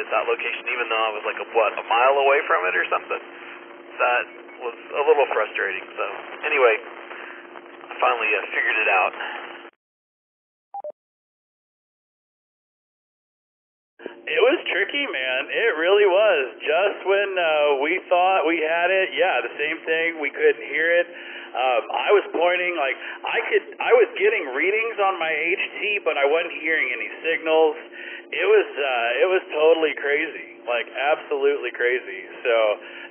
at that location, even though I was like, a mile away from it or something. That was a little frustrating. So, anyway, I finally figured it out. It was tricky, man. It really was. Just when we thought we had it, yeah, the same thing. We couldn't hear it. I was pointing, like, I was getting readings on my HT, but I wasn't hearing any signals. It was totally crazy, like absolutely crazy. So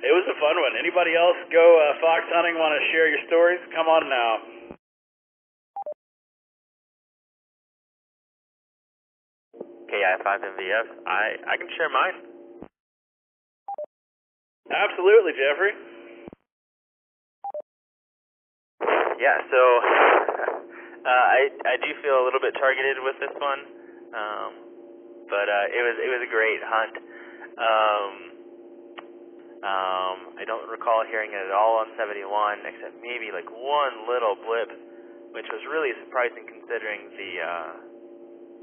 it was a fun one. Anybody else go fox hunting? Want to share your stories? Come on now. AI5MVF. I can share mine. Absolutely, Jeffrey. Yeah, so I do feel a little bit targeted with this one, but it was a great hunt. I don't recall hearing it at all on 71, except maybe like one little blip, which was really surprising considering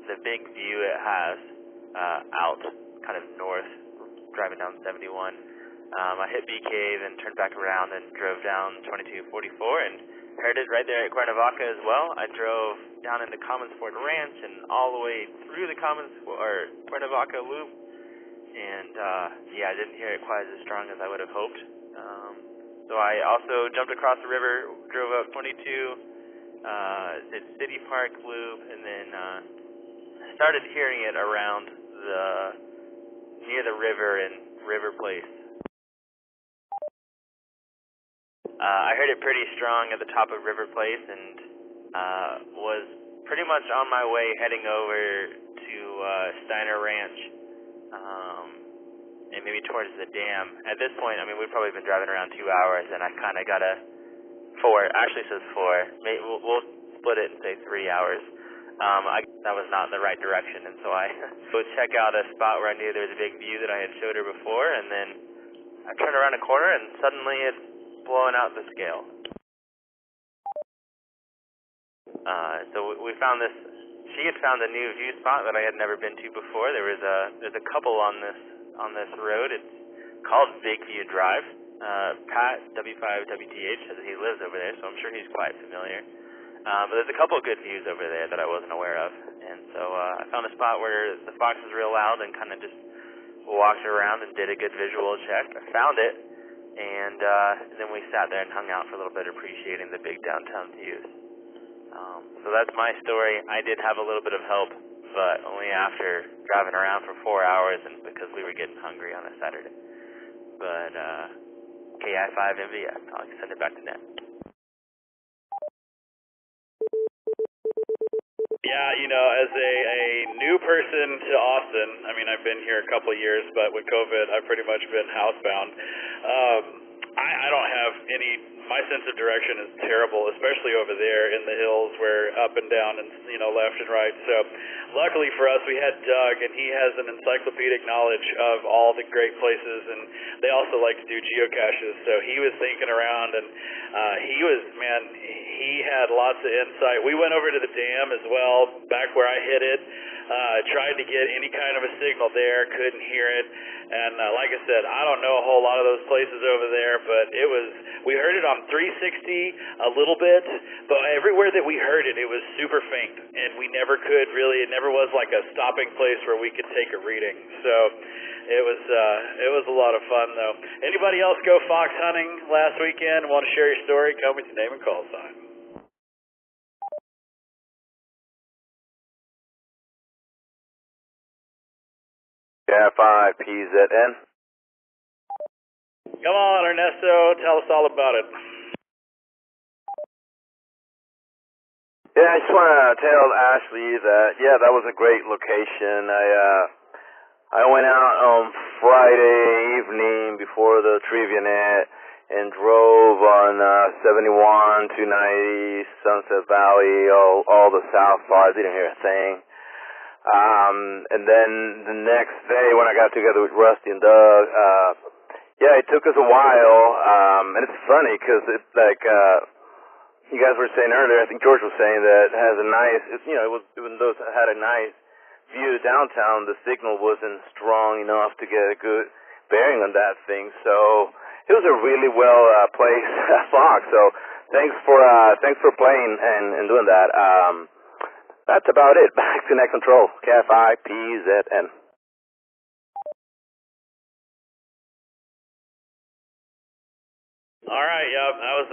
the big view it has out kind of north, driving down 71. I hit B Cave and turned back around and drove down 2244 and heard it right there at Cuernavaca as well. I drove down into Commonsport Ranch and all the way through the Cuernavaca loop, and yeah, I didn't hear it quite as strong as I would have hoped. So I also jumped across the river, drove up 22, did City Park loop, and then started hearing it around near the river and River Place. I heard it pretty strong at the top of River Place and was pretty much on my way heading over to Steiner Ranch and maybe towards the dam. At this point, I mean, we've probably been driving around 2 hours, and I kind of got actually it says 4. Maybe we'll split it and say 3 hours. That was not in the right direction, and so I would check out a spot where I knew there was a big view that I had showed her before, and then I turned around a corner, and suddenly it's blowing out the scale. So we found this. She had found a new view spot that I had never been to before. There's a couple on this road. It's called Big View Drive. Pat W5WTH says he lives over there, so I'm sure he's quite familiar. But there's a couple of good views over there that I wasn't aware of, and so I found a spot where the fox was real loud and kind of just walked around and did a good visual check. I found it, and then we sat there and hung out for a little bit, appreciating the big downtown views. So that's my story. I did have a little bit of help, but only after driving around for 4 hours and because we were getting hungry on a Saturday. But KI5MVF, I'll send it back to Ned. Yeah, you know, as a new person to Austin, I mean, I've been here a couple of years, but with COVID, I've pretty much been housebound. I don't have my sense of direction is terrible, especially over there in the hills where up and down and, you know, left and right. So luckily for us, we had Doug, and he has an encyclopedic knowledge of all the great places, and they also like to do geocaches. So he was thinking around, and he had lots of insight. We went over to the dam as well, back where I hit it. Tried to get any kind of a signal there, couldn't hear it. And like I said, I don't know a whole lot of those places over there, but we heard it on 360 a little bit, but everywhere that we heard it, it was super faint, and we never could really, it never was like a stopping place where we could take a reading. So it was a lot of fun, though. Anybody else go fox hunting last weekend? Want to share your story? Come with your name and call sign. AI5PZN. Come on, Ernesto, tell us all about it. Yeah, I just want to tell Ashley that, yeah, that was a great location. I went out on Friday evening before the trivia net and drove on 71, 290, Sunset Valley, all the south parts. Didn't hear a thing. And then the next day when I got together with Rusty and Doug, yeah, it took us a while, and it's funny because it's like, you guys were saying earlier, I think George was saying that it has a nice, even though it had a nice view downtown, the signal wasn't strong enough to get a good bearing on that thing. So it was a really well placed Fox. So thanks for playing and doing that. That's about it. Back to net control. KFI-PZN. All right, yeah, that was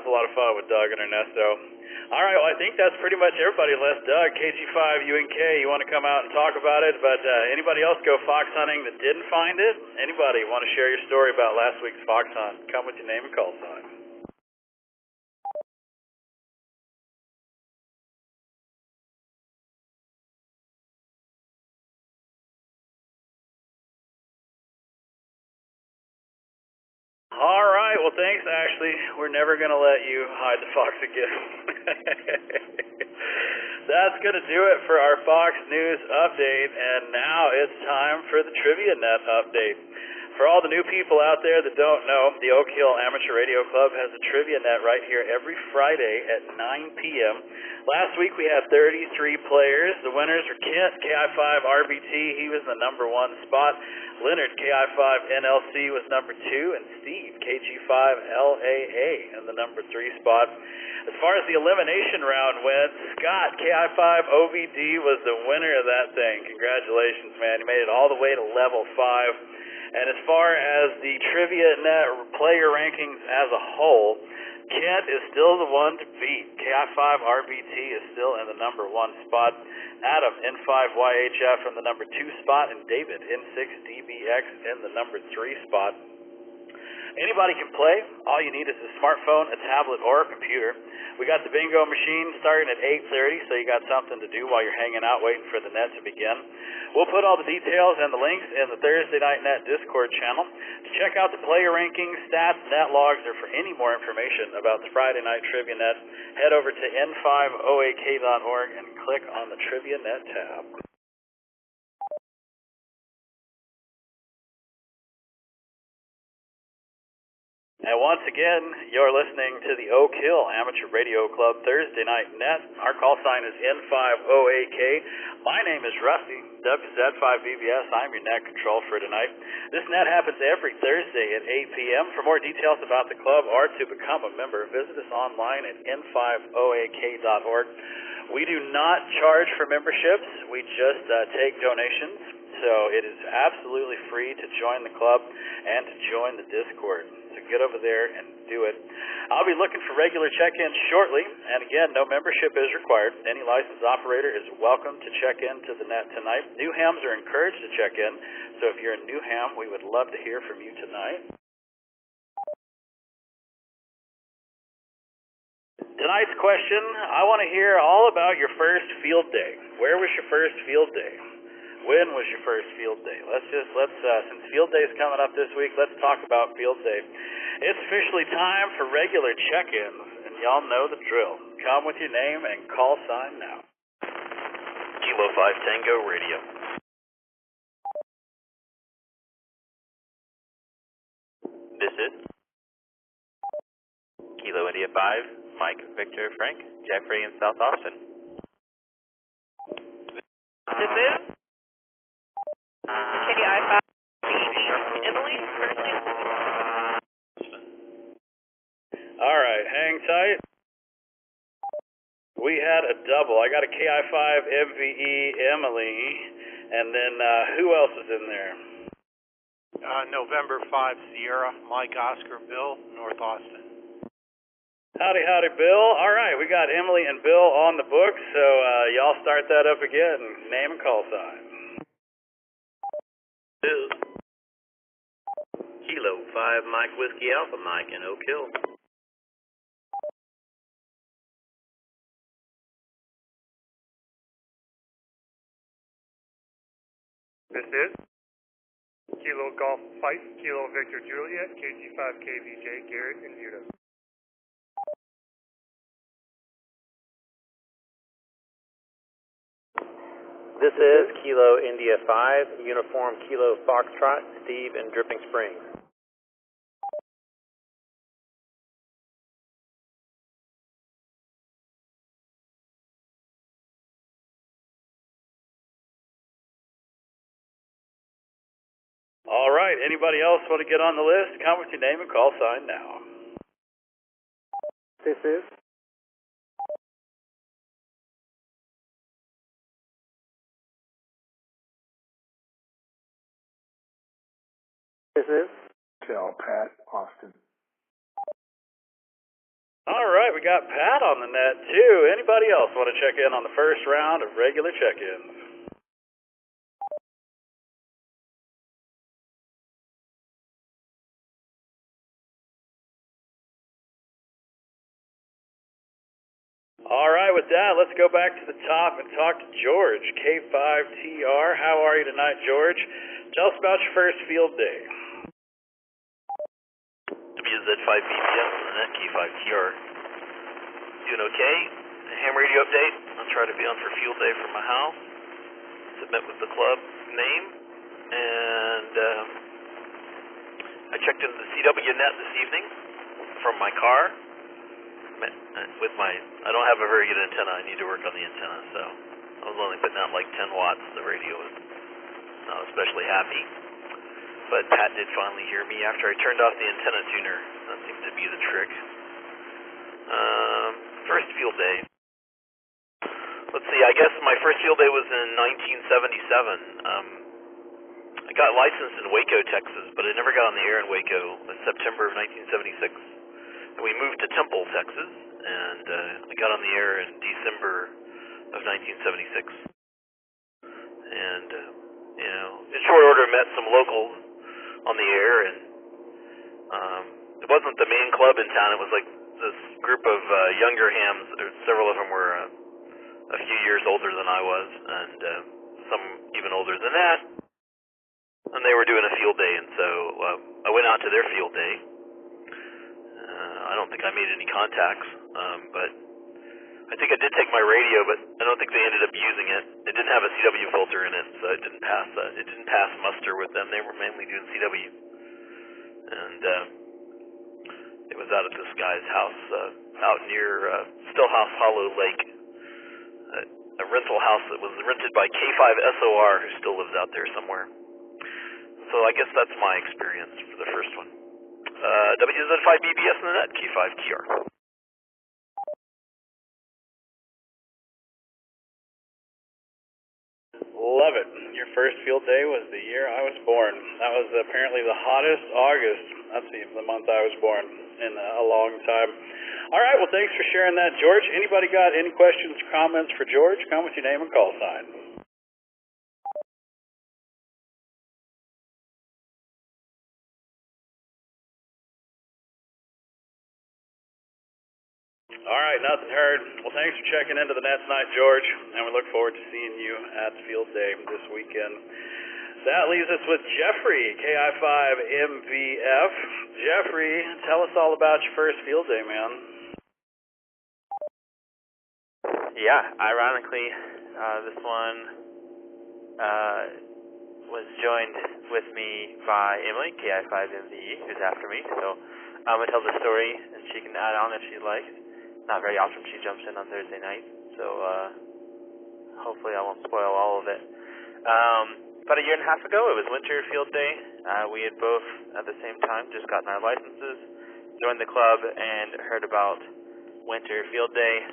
a lot of fun with Doug and Ernesto. All right, well, I think that's pretty much everybody unless Doug, KG5, UNK, you want to come out and talk about it, but anybody else go fox hunting that didn't find it? Anybody want to share your story about last week's fox hunt? Come with your name and call sign. All right, well, thanks, Ashley. We're never going to let you hide the fox again. That's going to do it for our Fox News update, and now it's time for the Trivia Net update. For all the new people out there that don't know, the Oak Hill Amateur Radio Club has a Trivia Net right here every Friday at 9 p.m. Last week we had 33 players. The winners were Kent, KI5RBT, he was the number 1 spot. Leonard, KI5NLC, was number 2, and Steve, KG5LAA, in the number 3 spot. As far as the elimination round went, Scott, KI5OVD, was the winner of that thing. Congratulations, man. You made it all the way to level 5. And as far as the Trivia Net player rankings as a whole, Kent is still the one to beat. KI5RBT is still in the number 1 spot. Adam, N5YHF, in the number 2 spot, and David, N6DBX, in the number 3 spot. Anybody can play. All you need is a smartphone, a tablet, or a computer. We got the bingo machine starting at 8:30, so you got something to do while you're hanging out waiting for the net to begin. We'll put all the details and the links in the Thursday Night Net Discord channel. To check out the player rankings, stats, net logs, or for any more information about the Friday Night Trivia Net, head over to n5oak.org and click on the Trivia Net tab. And once again, you're listening to the Oak Hill Amateur Radio Club Thursday Night Net. Our call sign is N5OAK. My name is Rusty, WZ5BBS. I'm your net control for tonight. This net happens every Thursday at 8 p.m. For more details about the club or to become a member, visit us online at n5oak.org. We do not charge for memberships. We just take donations. So it is absolutely free to join the club and to join the Discord. So get over there and do it. I'll be looking for regular check-ins shortly. And again, no membership is required. Any licensed operator is welcome to check into the net tonight. New hams are encouraged to check in. So if you're a new ham, we would love to hear from you tonight. Tonight's question, I want to hear all about your first field day. Where was your first field day? When was your first field day? Since field day is coming up this week, let's talk about field day. It's officially time for regular check-ins, and y'all know the drill. Come with your name and call sign now. Kilo 5 Tango Radio. This is Kilo India 5, Mike, Victor, Frank, Jeffrey in South Austin. This is KI5 Emily, currently. All right, hang tight. We had a double. I got a KI5 MVE Emily, and then who else is in there? November 5 Sierra, Mike Oscar Bill, North Austin. Howdy, Bill. All right, we got Emily and Bill on the books, so y'all start that up again. Name and call sign. Kilo 5 Mike Whiskey Alpha Mike in Oak Hill. This is Kilo Golf Fight, Kilo Victor Juliet, KG5 KVJ Garrett in Utah. This is Kilo India 5, Uniform Kilo Foxtrot, Steve in Dripping Springs. right. Anybody else want to get on the list? Come with your name and call sign now. This is Tell Pat Austin. All right, we got Pat on the net, too. Anybody else want to check in on the first round of regular check-ins? All right, with that, let's go back to the top and talk to George, K5TR. How are you tonight, George? Tell us about your first field day. WZ5BBS and that K5TR. Doing okay. Ham radio update. I'll try to be on for field day from my house. Submit with the club name. And I checked into the CW net this evening from my car. I don't have a very good antenna. I need to work on the antenna, so I was only putting out like 10 watts. The radio was not especially happy. But Pat did finally hear me after I turned off the antenna tuner. That seemed to be the trick. First field day. Let's see, I guess my first field day was in 1977. I got licensed in Waco, Texas, but I never got on the air in Waco. It was September of 1976. And we moved to Temple, Texas, and I got on the air in December of 1976. And, in short order, met some locals on the air, and it wasn't the main club in town. It was like this group of younger hams. Several of them were a few years older than I was, and some even older than that. And they were doing a field day, and so I went out to their field day. I don't think I made any contacts, but I think I did take my radio, but I don't think they ended up using it. It didn't have a CW filter in it, so it didn't pass muster with them. They were mainly doing CW, and it was out at this guy's house out near Stillhouse Hollow Lake, a rental house that was rented by K5SOR, who still lives out there somewhere. So I guess that's my experience for the first one. WZ5BBS in the net, K5TR. Love it. Your first field day was the year I was born. That was apparently the hottest August. That's the month I was born in a long time. All right, well, thanks for sharing that, George. Anybody got any questions or comments for George? Come with your name and call sign. All right, nothing heard. Well, thanks for checking into the net tonight, George, and we look forward to seeing you at field day this weekend. That leaves us with Jeffrey, KI5MVF. Jeffrey, tell us all about your first field day, man. Yeah, ironically, this one was joined with me by Emily, KI5MVE, who's after me, so I'm going to tell the story, and she can add on if she'd like. Not very often she jumps in on Thursday night, so hopefully I won't spoil all of it. About a year and a half ago, it was winter field day. We had both, at the same time, just gotten our licenses, joined the club, and heard about winter field day.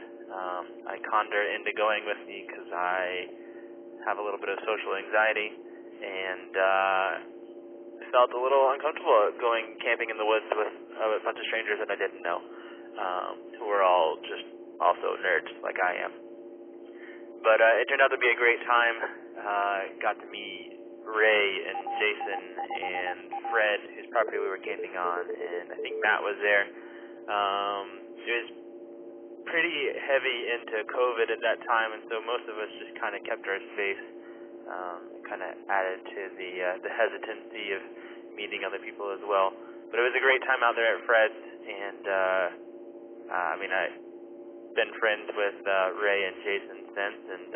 I conned her into going with me because I have a little bit of social anxiety, and felt a little uncomfortable going camping in the woods with a bunch of strangers that I didn't know. Who were all just also nerds like I am. But it turned out to be a great time. Got to meet Ray and Jason and Fred, whose property we were camping on, and I think Matt was there. It was pretty heavy into COVID at that time, and so most of us just kind of kept our space. Kind of added to the hesitancy of meeting other people as well. But it was a great time out there at Fred's, and I've been friends with Ray and Jason since, and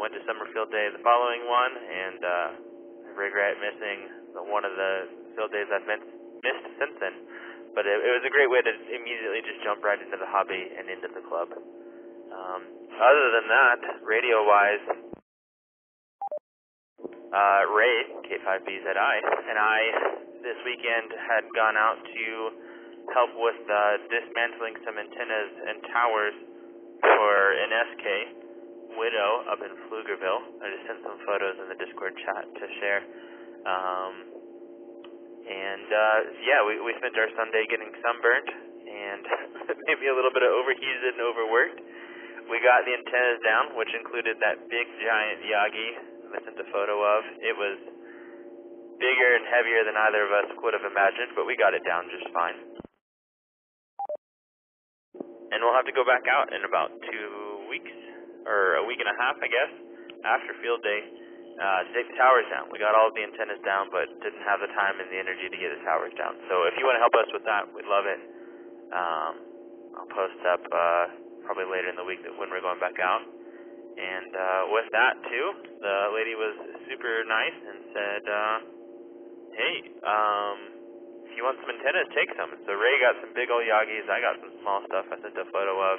went to summer field day the following one, and I regret missing one of the field days I've missed since then. But it was a great way to immediately just jump right into the hobby and into the club. Other than that, radio-wise, Ray, K5BZI, and I this weekend had gone out to help with dismantling some antennas and towers for an SK Widow up in Pflugerville. I just sent some photos in the Discord chat to share. We spent our Sunday getting sunburnt and maybe a little bit of overheated and overworked. We got the antennas down, which included that big giant Yagi I sent a photo of. It was bigger and heavier than either of us would have imagined, but we got it down just fine. And we'll have to go back out in about 2 weeks, or a week and a half, I guess, after field day, to take the towers down. We got all of the antennas down, but didn't have the time and the energy to get the towers down. So if you want to help us with that, we'd love it. I'll post up probably later in the week when we're going back out. And with that, too, the lady was super nice and said, hey, if you want some antennas, take some. So Ray got some big old Yagis. I got some small stuff I sent a photo of.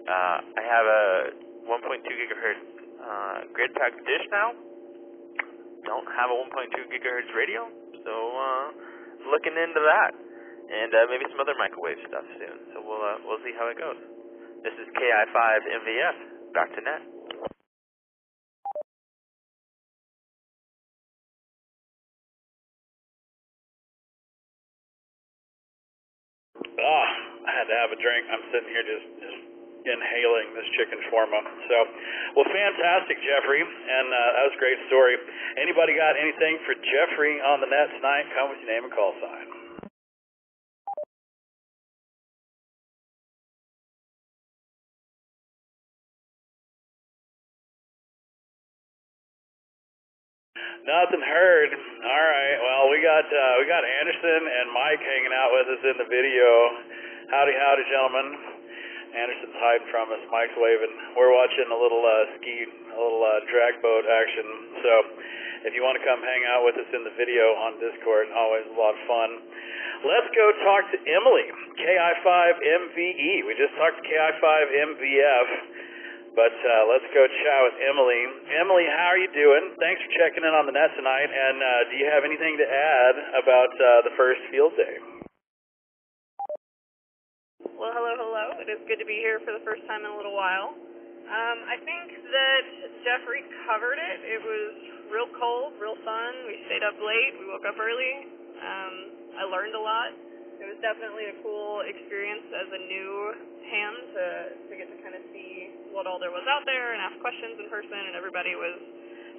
I have a 1.2 gigahertz grid pack dish now. Don't have a 1.2 gigahertz radio, so looking into that. And maybe some other microwave stuff soon. So we'll see how it goes. This is KI5MVF. Back to net. I had to have a drink. I'm sitting here just inhaling this chicken shawarma. So, well, fantastic, Jeffrey, and that was a great story. Anybody got anything for Jeffrey on the net tonight? Come with your name and call sign. Nothing heard. All right. Well, we got Anderson and Mike hanging out with us in the video. Howdy, gentlemen. Anderson's hiding from us. Mike's waving. We're watching a little drag boat action. So, if you want to come hang out with us in the video on Discord, always a lot of fun. Let's go talk to Emily, KI5MVE. We just talked to KI5MVF. But let's go chat with Emily. Emily, how are you doing? Thanks for checking in on the net tonight. And do you have anything to add about the first field day? Well, hello. It is good to be here for the first time in a little while. I think that Jeffrey covered it. It was real cold, real fun. We stayed up late. We woke up early. I learned a lot. It was definitely a cool experience as a new ham to get to kind of see what all there was out there and ask questions in person, and everybody was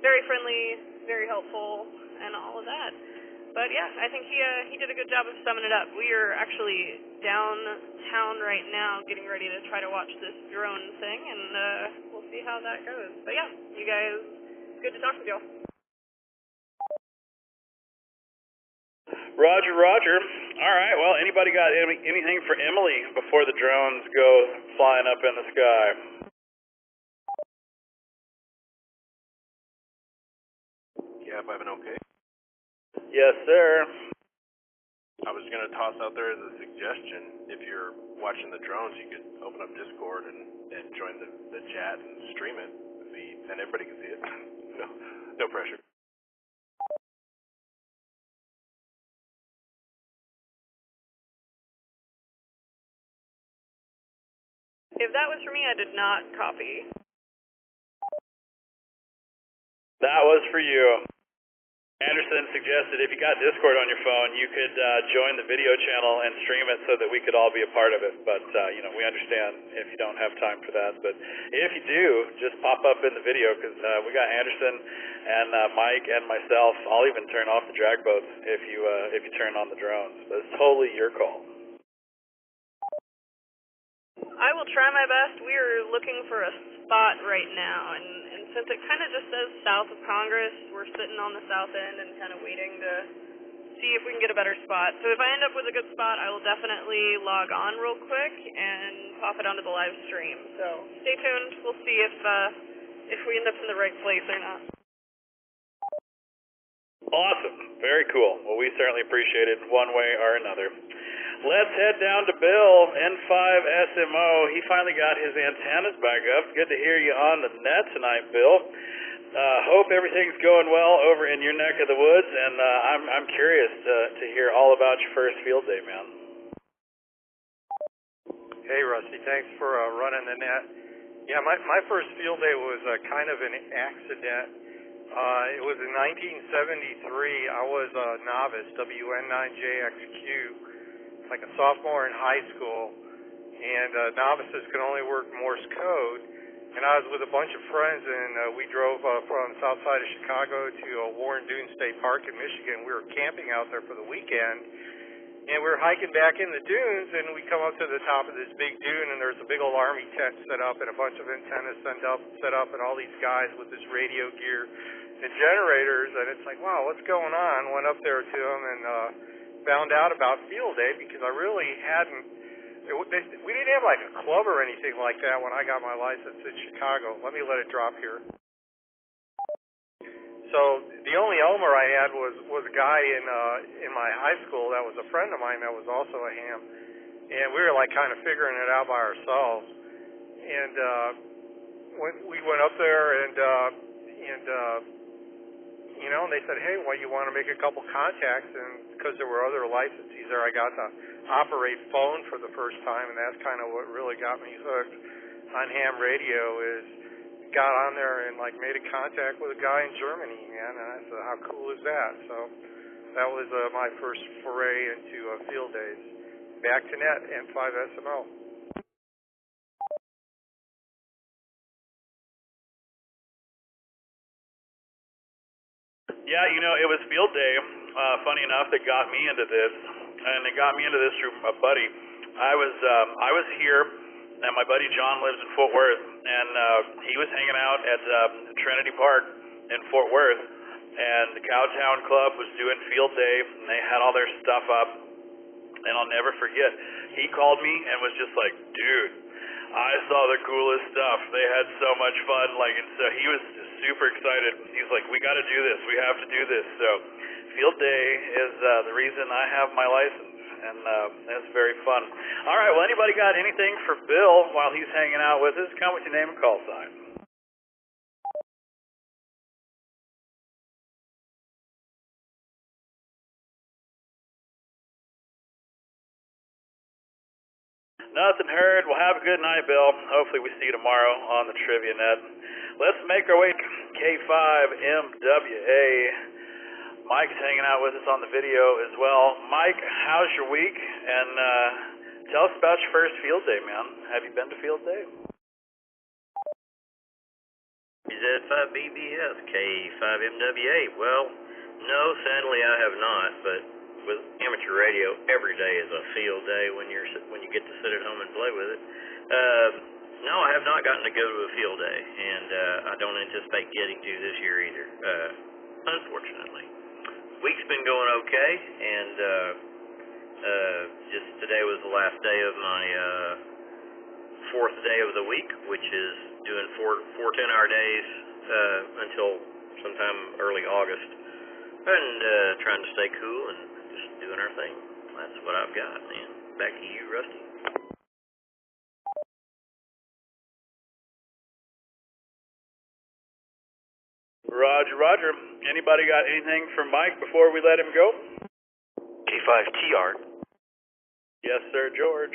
very friendly, very helpful, and all of that. But yeah, I think he did a good job of summing it up. We are actually downtown right now getting ready to try to watch this drone thing, and we'll see how that goes. But yeah, you guys, good to talk with y'all. Roger. All right, well, anybody got anything for Emily before the drones go flying up in the sky? Yeah, if I have an okay. Yes, sir. I was going to toss out there as a suggestion, if you're watching the drones, you could open up Discord and join the chat and stream it, and everybody can see it. No pressure. If that was for me, I did not copy. That was for you. Anderson suggested if you got Discord on your phone, you could join the video channel and stream it so that we could all be a part of it. But, we understand if you don't have time for that. But if you do, just pop up in the video because we got Anderson and Mike and myself. I'll even turn off the drag boats if you turn on the drones. But it's totally your call. I will try my best. We are looking for a spot right now, and since it kind of just says south of Congress, we're sitting on the south end and kind of waiting to see if we can get a better spot. So if I end up with a good spot, I will definitely log on real quick and pop it onto the live stream. So stay tuned. We'll see if we end up in the right place or not. Awesome. Very cool. Well, we certainly appreciate it one way or another. Let's head down to Bill, N5SMO. He finally got his antennas back up. Good to hear you on the net tonight, Bill. Hope everything's going well over in your neck of the woods, and I'm curious to hear all about your first field day, man. Hey, Rusty, thanks for running the net. Yeah, my first field day was kind of an accident. It was in 1973. I was a novice, WN9JXQ, like a sophomore in high school, and novices can only work Morse code. And I was with a bunch of friends, and we drove from the south side of Chicago to Warren Dunes State Park in Michigan. We were camping out there for the weekend, and we were hiking back in the dunes, and we come up to the top of this big dune, and there's a big old army tent set up, and a bunch of antennas set up, and all these guys with this radio gear and generators, and it's like, wow, what's going on? Went up there to them and found out about field day, because I really hadn't. We didn't have like a club or anything like that when I got my license in Chicago. Let me let it drop here. So the only Elmer I had was a guy in my high school that was a friend of mine that was also a ham, and we were like kind of figuring it out by ourselves. And when we went up there and you know, and they said, hey, well, you want to make a couple contacts, and because there were other licensees there, I got to operate phone for the first time, and that's kind of what really got me hooked on ham radio. Is got on there and like made a contact with a guy in Germany, man, and I said, how cool is that? So that was my first foray into field days. Back to net and 5SMO. Yeah, you know, it was field day, funny enough, that got me into this, and it got me into this through a buddy. I was here, and my buddy John lives in Fort Worth, and he was hanging out at Trinity Park in Fort Worth, and the Cowtown Club was doing field day, and they had all their stuff up, and I'll never forget, he called me and was just like, dude, I saw the coolest stuff. They had so much fun, like, and so he was super excited. He was like, we got to do this. We have to do this. So field day is the reason I have my license, and it's very fun. All right, well, anybody got anything for Bill while he's hanging out with us? Come with your name and call sign. Nothing heard. Well, have a good night, Bill. Hopefully we see you tomorrow on the Trivia Net. Let's make our way to K5MWA. Mike's hanging out with us on the video as well. Mike, how's your week? And tell us about your first field day, man. Have you been to field day? Z5BBS, K5MWA. Well, no, sadly I have not, but with amateur radio, every day is a field day when you get to sit at home and play with it. No, I have not gotten to go to a field day, and I don't anticipate getting to this year either, unfortunately. Week's been going okay, and just today was the last day of my fourth day of the week, which is doing four 10-hour days until sometime early August, and trying to stay cool and just doing our thing. That's what I've got, man. Back to you, Rusty. Roger. Anybody got anything for Mike before we let him go? K5TR. Yes, sir, George.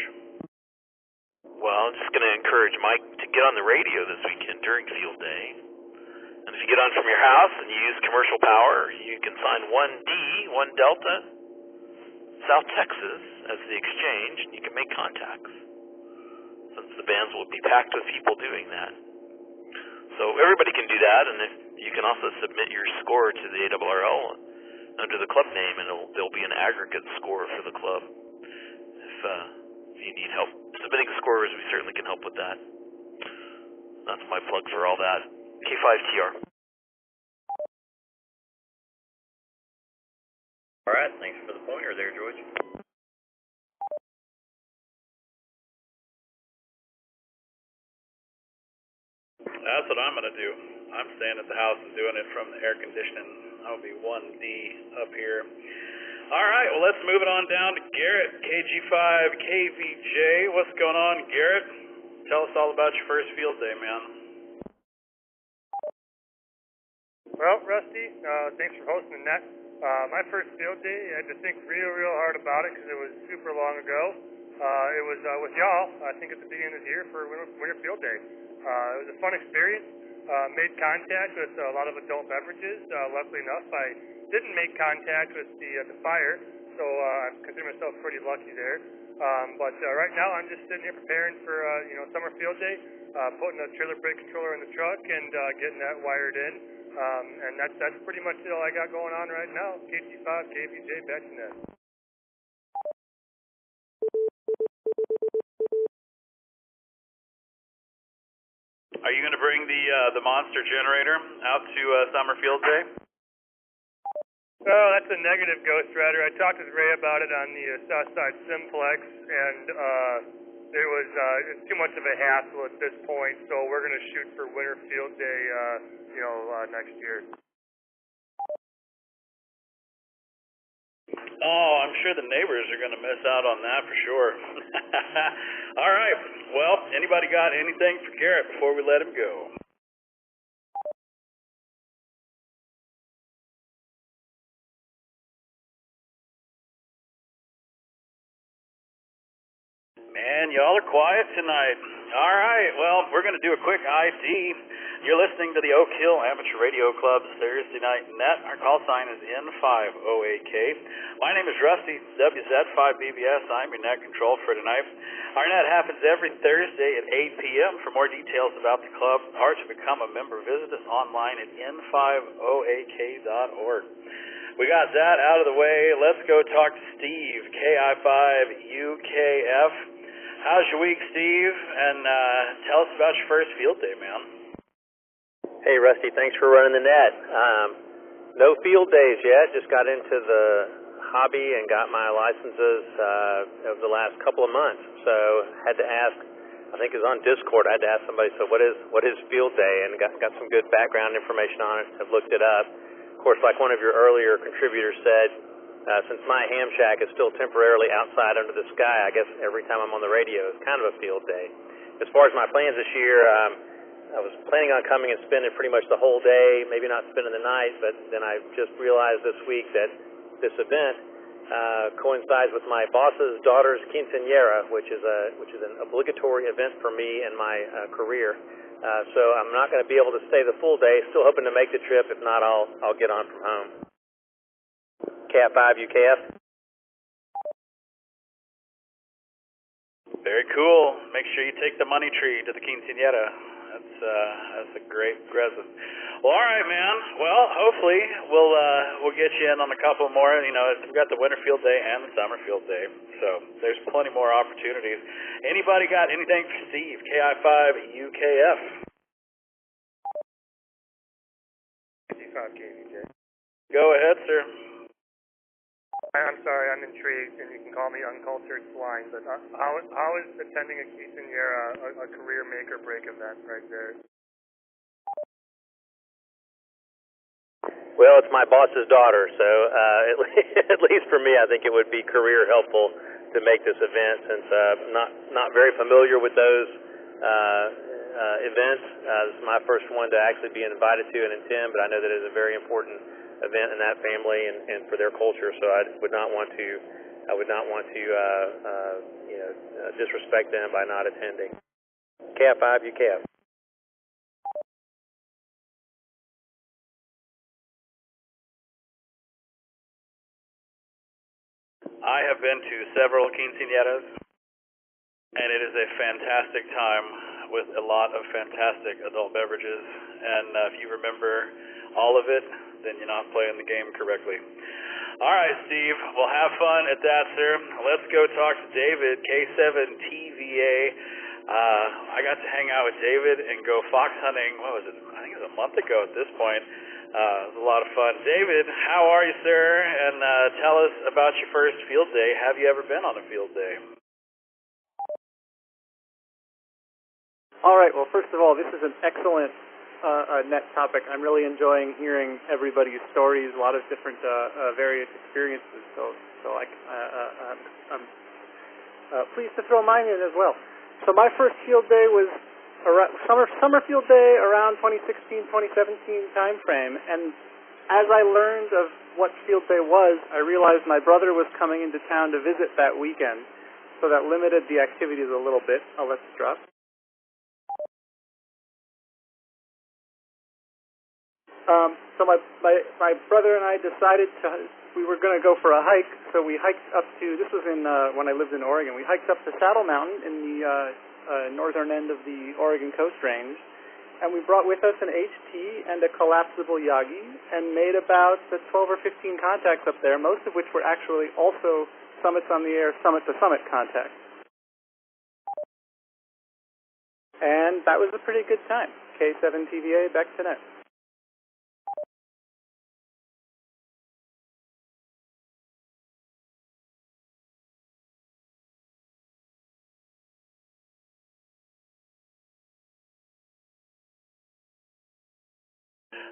Well, I'm just going to encourage Mike to get on the radio this weekend during field day. And if you get on from your house and you use commercial power, you can sign 1D, 1 Delta, South Texas as the exchange, and you can make contacts. Since the bands will be packed with people doing that. So everybody can do that, and if you can also submit your score to the ARRL under the club name, and there'll be an aggregate score for the club. If you need help submitting scores, we certainly can help with that. That's my plug for all that. K5TR. All right, thanks for the pointer there, George. That's what I'm going to do. I'm staying at the house and doing it from the air conditioning. I'll be 1D up here. All right, well, let's move it on down to Garrett, KG5KVJ. What's going on, Garrett? Tell us all about your first field day, man. Well, Rusty, thanks for hosting the net. My first field day, I had to think real hard about it because it was super long ago. It was with y'all, I think at the beginning of the year for winter field day. It was a fun experience. Made contact with a lot of adult beverages. Luckily enough, I didn't make contact with the fire, so I consider myself pretty lucky there. But right now, I'm just sitting here preparing for summer field day, putting a trailer brake controller in the truck and getting that wired in. And that's pretty much all I got going on right now. KT5, KVJ, back to net. Are you going to bring the monster generator out to summer field day? Oh, that's a negative, Ghost Rider. I talked with Ray about it on the south side simplex, and it's too much of a hassle at this point, so we're going to shoot for winter field day, next year. Oh, I'm sure the neighbors are going to miss out on that for sure. All right. Well, anybody got anything for Garrett before we let him go? Man, y'all are quiet tonight. All right, well, we're going to do a quick ID. You're listening to the Oak Hill Amateur Radio Club's Thursday Night Net. Our call sign is N5OAK. My name is Rusty, WZ5BBS. I'm your net control for tonight. Our net happens every Thursday at 8 p.m. For more details about the club or to become a member, visit us online at n5oak.org. We got that out of the way. Let's go talk to Steve, KI5UKF. How's your week, Steve? And tell us about your first field day, man. Hey, Rusty, thanks for running the net. No field days yet. Just got into the hobby and got my licenses over the last couple of months. So had to ask, I think it was on Discord, I had to ask somebody, so what is field day? And got some good background information on it. I've looked it up. Of course, like one of your earlier contributors said, since my ham shack is still temporarily outside under the sky, I guess every time I'm on the radio is kind of a field day. As far as my plans this year, I was planning on coming and spending pretty much the whole day, maybe not spending the night, but then I just realized this week that this event coincides with my boss's daughter's quinceañera, which is an obligatory event for me in my career. So I'm not going to be able to stay the full day. Still hoping to make the trip. If not, I'll get on from home. KI5 UKF. Very cool. Make sure you take the money tree to the quinceañera. That's a great present. Well, all right, man. Well, hopefully we'll get you in on a couple more. We've got the winter field day and the summer field day, so there's plenty more opportunities. Anybody got anything for Steve? KI5 UKF. Go ahead, sir. I'm sorry, I'm intrigued, and you can call me uncultured swine, but how is attending a quinceañera a career make or break event right there? Well, it's my boss's daughter, so at least for me, I think it would be career helpful to make this event, since not very familiar with those events. This is my first one to actually be invited to and attend, but I know that it's a very important event in that family and for their culture, so I would not want to disrespect them by not attending. KI5 UKF. I have been to several quinceañeras, and it is a fantastic time with a lot of fantastic adult beverages, and if you remember all of it, then you're not playing the game correctly. All right, Steve, we'll have fun at that, sir. Let's go talk to David, K7TVA. I got to hang out with David and go fox hunting, what was it? I think it was a month ago at this point. It was a lot of fun. David, how are you, sir? And tell us about your first field day. Have you ever been on a field day? All right, well, first of all, this is an excellent net topic. I'm really enjoying hearing everybody's stories, a lot of different various experiences. So I'm pleased to throw mine in as well. So my first field day was summer field day around 2016, 2017 time frame, and as I learned of what field day was, I realized my brother was coming into town to visit that weekend, so that limited the activities a little bit. I'll let it drop. So my brother and I decided we were going to go for a hike, so we hiked up to, this was when I lived in Oregon, we hiked up to Saddle Mountain in the northern end of the Oregon Coast Range, and we brought with us an HT and a collapsible Yagi, and made about 12 or 15 contacts up there, most of which were actually also summits on the air, summit-to-summit contacts. And that was a pretty good time. K7TVA, back to net.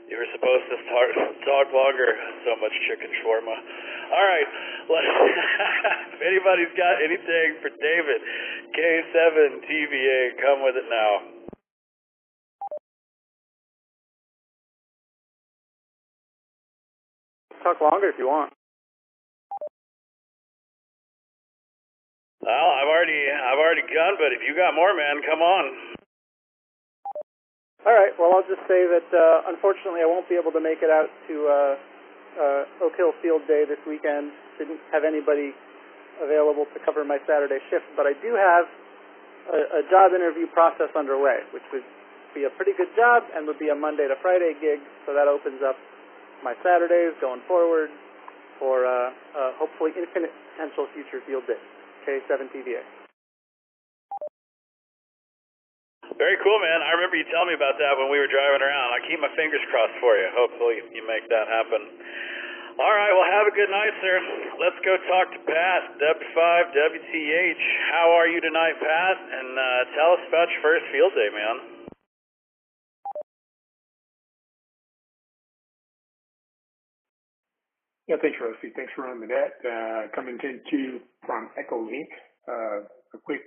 You were supposed to talk longer, so much chicken shawarma. All right, if anybody's got anything for David, K7TVA, come with it now. Talk longer if you want. Well, I've already gone, but if you got more, man, come on. All right, well, I'll just say that unfortunately I won't be able to make it out to Oak Hill Field Day this weekend. Didn't have anybody available to cover my Saturday shift, but I do have a job interview process underway, which would be a pretty good job and would be a Monday to Friday gig, so that opens up my Saturdays going forward for hopefully infinite potential future field days. K7TVA. Very cool, man. I remember you telling me about that when we were driving around. I keep my fingers crossed for you. Hopefully you make that happen. All right, well, have a good night, sir. Let's go talk to Pat, W5WTH. How are you tonight, Pat? And tell us about your first field day, man. Yeah, thanks, Rusty. Thanks for running the net. Coming to you from Echo Link. A quick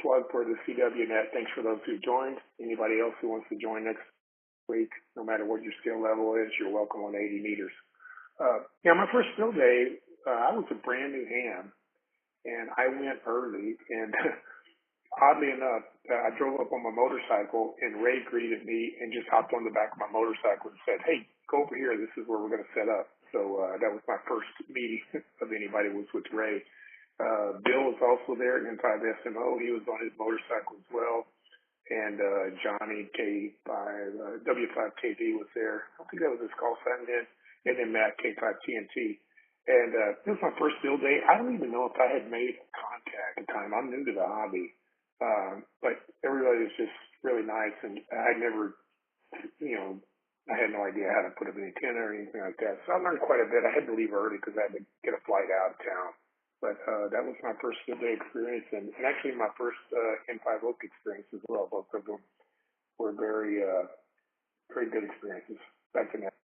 plug for the CWNet. Thanks for those who joined. Anybody else who wants to join next week, no matter what your skill level is, you're welcome on 80 meters. My first field day, I was a brand new ham, and I went early, and oddly enough, I drove up on my motorcycle, and Ray greeted me and just hopped on the back of my motorcycle and said, "Hey, go over here. This is where we're going to set up." So that was my first meeting of anybody was with Ray. Bill was also there, N5SMO. He was on his motorcycle as well. And Johnny W5KD was there. I think that was his call sign then. And then Matt K5TNT. And this was my first field day. I don't even know if I had made contact at the time. I'm new to the hobby. But everybody was just really nice. And I never, I had no idea how to put up an antenna or anything like that. So I learned quite a bit. I had to leave early because I had to get a flight out of town. But that was my first field day experience, and actually my first N5 Oak experience as well. Both of them were very, very good experiences. Back to net.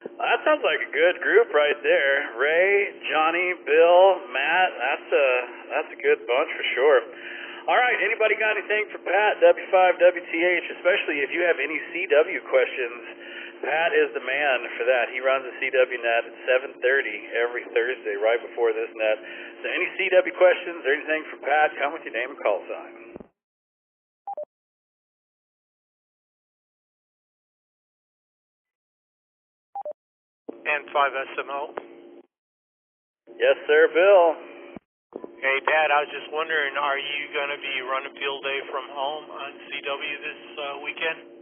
That sounds like a good group right there. Ray, Johnny, Bill, Matt. That's a good bunch for sure. All right, anybody got anything for Pat, W5WTH, especially if you have any CW questions? Pat is the man for that. He runs a CW net at 7:30 every Thursday, right before this net. So any CW questions or anything for Pat, come with your name and call sign. N5SMO. Yes, sir, Bill. Hey, Pat, I was just wondering, are you going to be running field day from home on CW this weekend?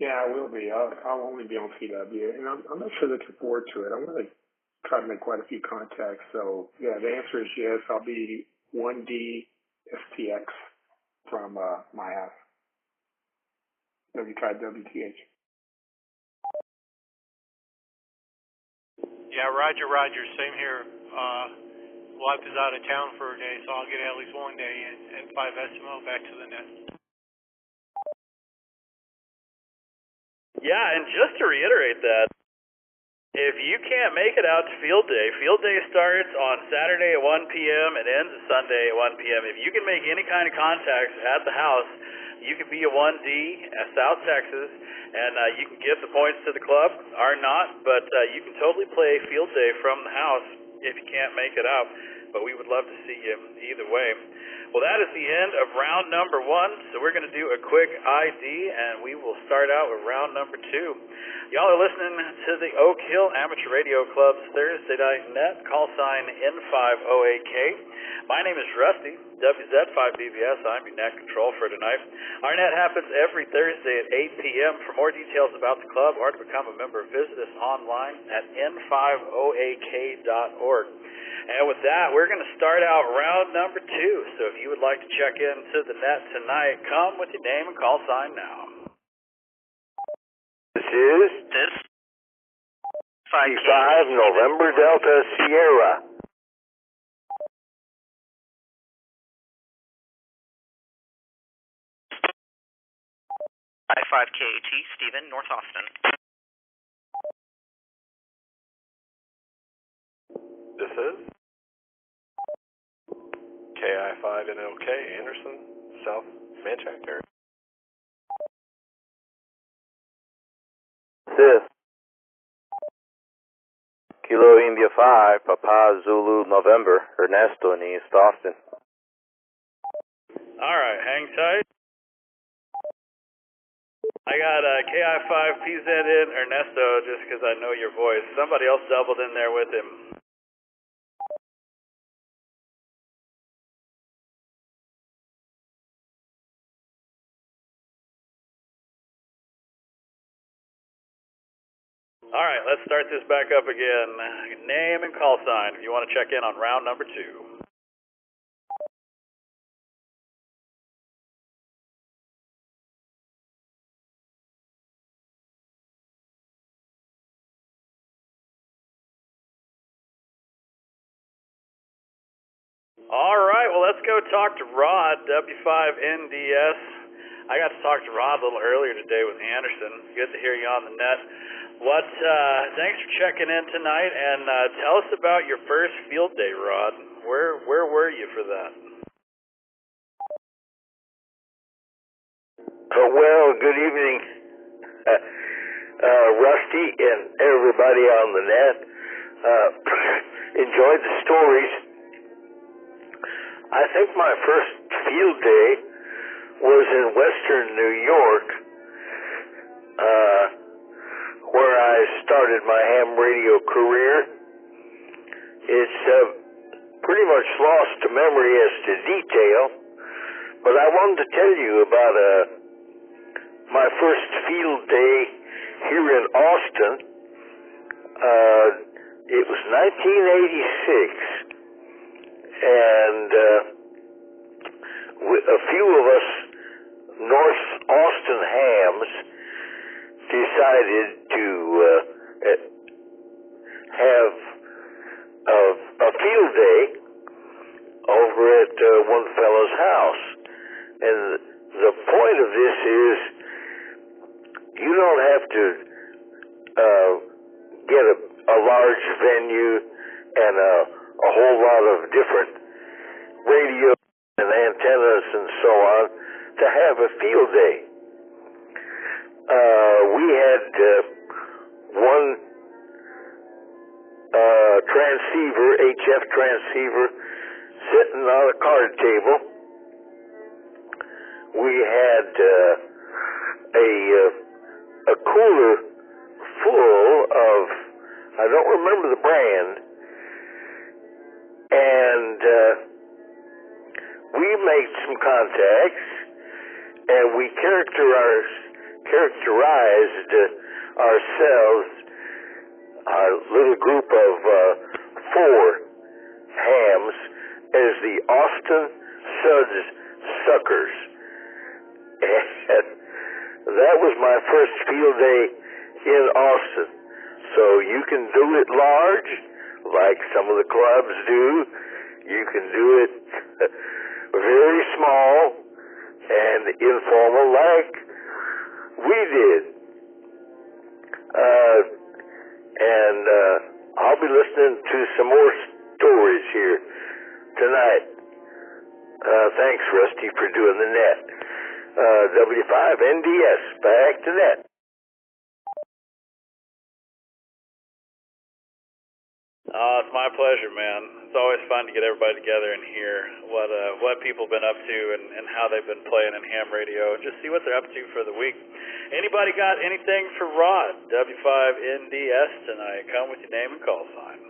Yeah, I will be. I'll only be on CW, and I'm not sure looking forward to it. I'm going to try to make quite a few contacts. So, yeah, the answer is yes. I'll be 1D STX from my house. W5WTH. Yeah, Roger. Same here. Wife is out of town for a day, so I'll get at least one day in 5SMO back to the net. Yeah, and just to reiterate that, if you can't make it out to field day starts on Saturday at 1 p.m. and ends Sunday at 1 p.m. If you can make any kind of contacts at the house, you can be a 1D at South Texas, and you can give the points to the club or not, but you can totally play field day from the house if you can't make it out. But we would love to see you either way. Well, that is the end of round number 1, so we're going to do a quick ID, and we will start out with round number 2. Y'all are listening to the Oak Hill Amateur Radio Club's Thursday Night Net, call sign N5OAK. My name is Rusty, WZ5BBS. I'm your net control for tonight. Our net happens every Thursday at 8 p.m. For more details about the club or to become a member, visit us online at n5oak.org. And with that, we're going to start out round number 2. So if you would like to check into the net tonight, come with your name and call sign now. This is 5 November Delta Sierra. I5KAT, Stephen, North Austin. This is KI5NLK, Anderson, South Manchester. This Kilo India 5, Papa Zulu November, Ernesto in East Austin. All right, hang tight. I got KI5PZ in, Ernesto, just because I know your voice. Somebody else doubled in there with him. All right, let's start this back up again. Name and call sign if you want to check in on round number 2. All right, well, let's go talk to Rod, W5NDS. I got to talk to Rod a little earlier today with Anderson. Good to hear you on the net. Thanks for checking in tonight, and tell us about your first field day, Rod. Where were you for that? Well, good evening, Rusty and everybody on the net. Enjoyed the stories. I think my first field day was in western New York, where I started my ham radio career. It's pretty much lost to memory as to detail, but I wanted to tell you about my first field day here in Austin. It was 1986, and a few of us North Austin hams decided to have a field day over at one fellow's house. And the point of this is you don't have to get a large venue and a whole lot of different radios and antennas and so on to have a field day. We had one transceiver, HF transceiver, sitting on a card table. We had a cooler full of, I don't remember the brand, and we made some contacts, and we characterized ourselves, our little group of 4 hams, as the Austin Suds Suckers. And that was my first field day in Austin. So you can do it large, like some of the clubs do. You can do it very small and informal, like we did. And I'll be listening to some more stories here tonight. Thanks, Rusty, for doing the net. W5NDS, back to net. It's my pleasure, man. It's always fun to get everybody together and hear what people have been up to and how they've been playing in ham radio, and just see what they're up to for the week. Anybody got anything for Rod, W5NDS tonight? Come with your name and call sign.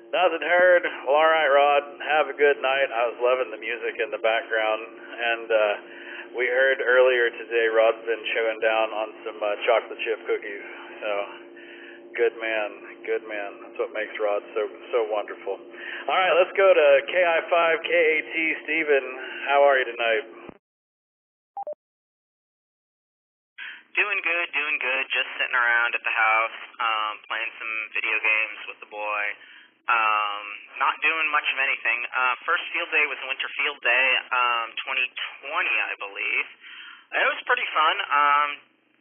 Nothing heard. Well, all right, Rod. Have a good night. I was loving the music in the background, and we heard earlier today Rod's been chewing down on some chocolate chip cookies. So, good man, good man. That's what makes Rod so wonderful. All right, let's go to KI5KAT. Steven, how are you tonight? Doing good. Just sitting around at the house, playing some video games with the boy. Not doing much of anything. First field day was Winter Field Day, 2020, I believe. It was pretty fun.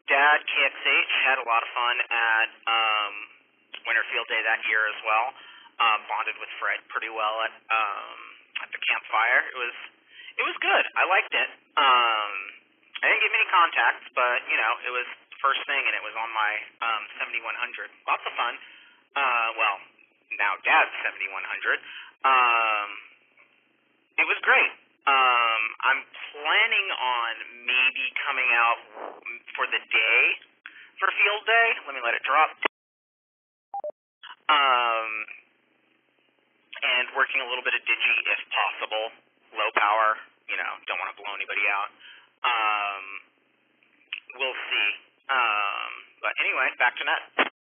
Dad, KXH, had a lot of fun at Winter Field Day that year as well. Bonded with Fred pretty well at the campfire. It was good. I liked it. I didn't get many contacts, but it was the first thing, and it was on my 7100. Lots of fun. Well, now Dad's 7100. It was great. I'm planning on maybe coming out for the day for field day. Let me let it drop. And working a little bit of digi if possible. Low power, don't want to blow anybody out. We'll see. But anyway, back to net.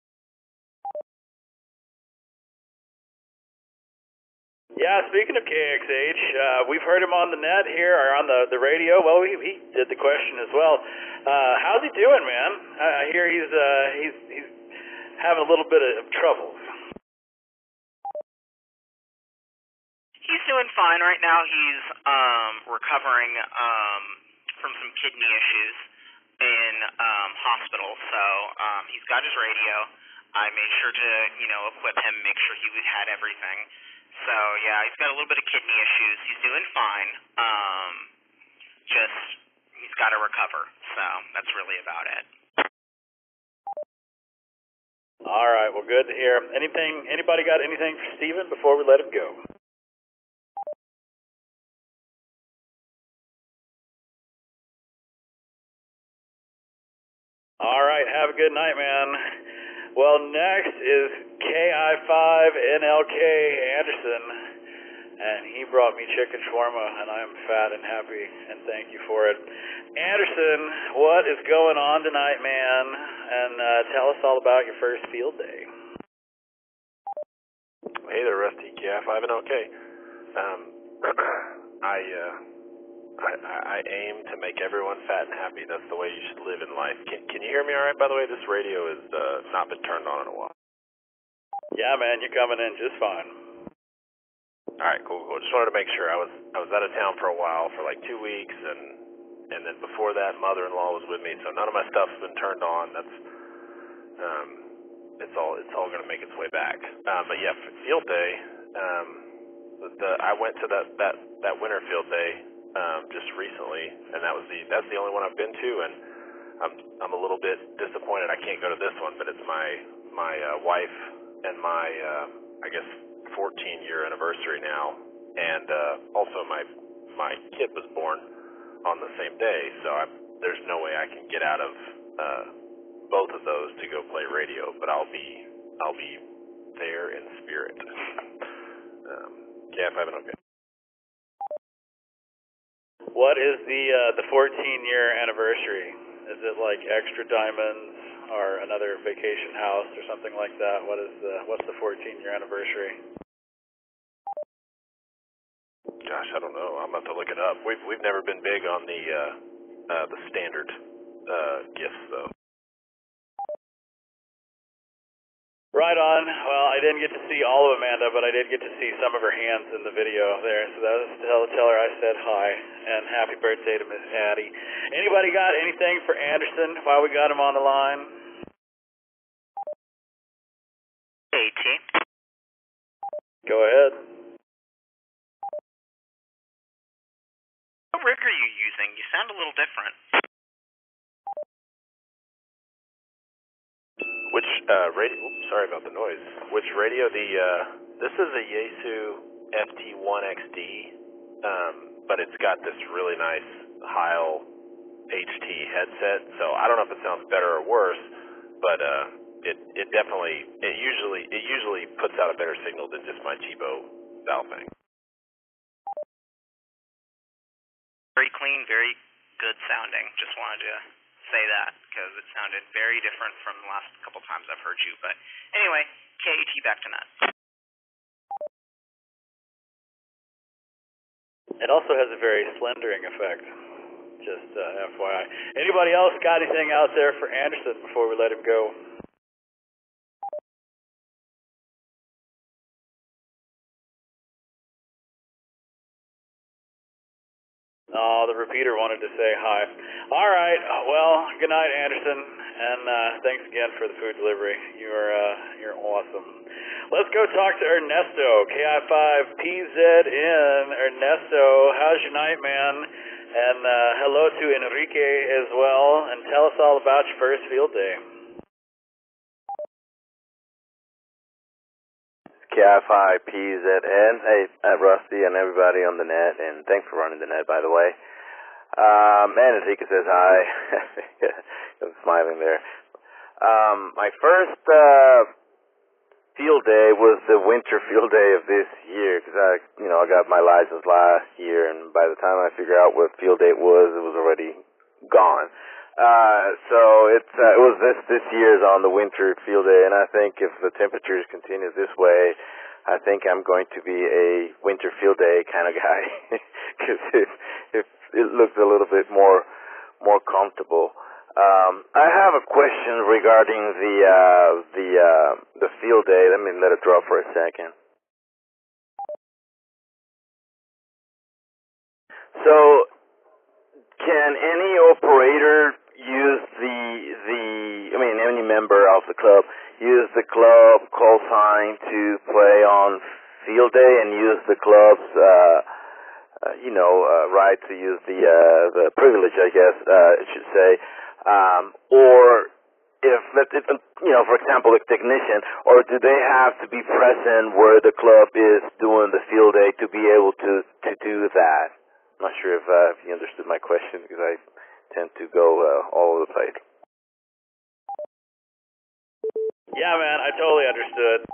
Yeah, speaking of KXH, we've heard him on the net here, or on the radio. Well, he did the question as well. How's he doing, man? I hear he's having a little bit of trouble. He's doing fine right now. He's recovering from some kidney issues in hospital. So he's got his radio. I made sure to equip him, make sure he had everything. So yeah, he's got a little bit of kidney issues. He's doing fine. Just he's got to recover. So that's really about it. All right, well, good to hear. Anybody got anything for Steven before we let him go? All right, have a good night, man. Well, next is KI5NLK Anderson, and he brought me chicken shawarma, and I am fat and happy, and thank you for it. Anderson, what is going on tonight, man? And tell us all about your first field day. Hey there, Rusty. KI5NLK. I aim to make everyone fat and happy. That's the way you should live in life. Can you hear me all right? By the way, this radio has not been turned on in a while. Yeah, man, you're coming in just fine. All right, cool. Just wanted to make sure. I was out of town for a while, for like 2 weeks, and then before that, mother-in-law was with me, so none of my stuff's been turned on. That's it's all going to make its way back. But yeah, for field day, I went to that winter field day just recently, and that's the only one I've been to, and I'm a little bit disappointed I can't go to this one, but it's my wife and my I guess 14-year anniversary now, and also my kid was born on the same day, so there's no way I can get out of both of those to go play radio, but I'll be there in spirit. KI5NLK. What is the 14-year anniversary? Is it like extra diamonds or another vacation house or something like that? What's the 14-year anniversary? Gosh, I don't know. I'm about to look it up. We've never been big on the standard gifts though. Right on. Well, I didn't get to to see all of Amanda, but I did get to see some of her hands in the video there. So that was tell her I said hi and happy birthday to Miss Addie. Anybody got anything for Anderson while we got him on the line? AT. Go ahead. What rig are you using? You sound a little different. Which radio? Oops, sorry about the noise. Which radio? This is a Yaesu FT1XD, but it's got this really nice Heil HT headset. So I don't know if it sounds better or worse, but it definitely usually puts out a better signal than just my cheapo Valfang. Very clean, very good sounding. Just wanted to say that because it sounded very different from the last couple times I've heard you. But anyway, KAT back to Nut. It also has a very slendering effect. Just FYI. Anybody else got anything out there for Anderson before we let him go? Oh, the repeater wanted to say hi. All right. Well, good night, Anderson, and thanks again for the food delivery. You're awesome. Let's go talk to Ernesto, KI5PZN. Ernesto, how's your night, man? And hello to Enrique as well, and tell us all about your first field day. KI5PZN. Hey, Rusty and everybody on the net, and thanks for running the net, by the way. And Enrique says hi. I'm smiling there. My first field day was the winter field day of this year, because I got my license last year, and by the time I figured out what field day it was already gone. So it was this year's on the winter field day, and I think if the temperatures continue this way, I think I'm going to be a winter field day kind of guy, because it looks a little bit more comfortable. I have a question regarding the field day. Let me let it drop for a second. So, can any operator use any member of the club use the club call sign to play on field day and use the club's right to use the privilege, I guess it should say, or if for example, a technician, or do they have to be present where the club is doing the field day to be able to do that? I'm not sure if you understood my question, because I tend to go all over the place. Yeah, man, I totally understood.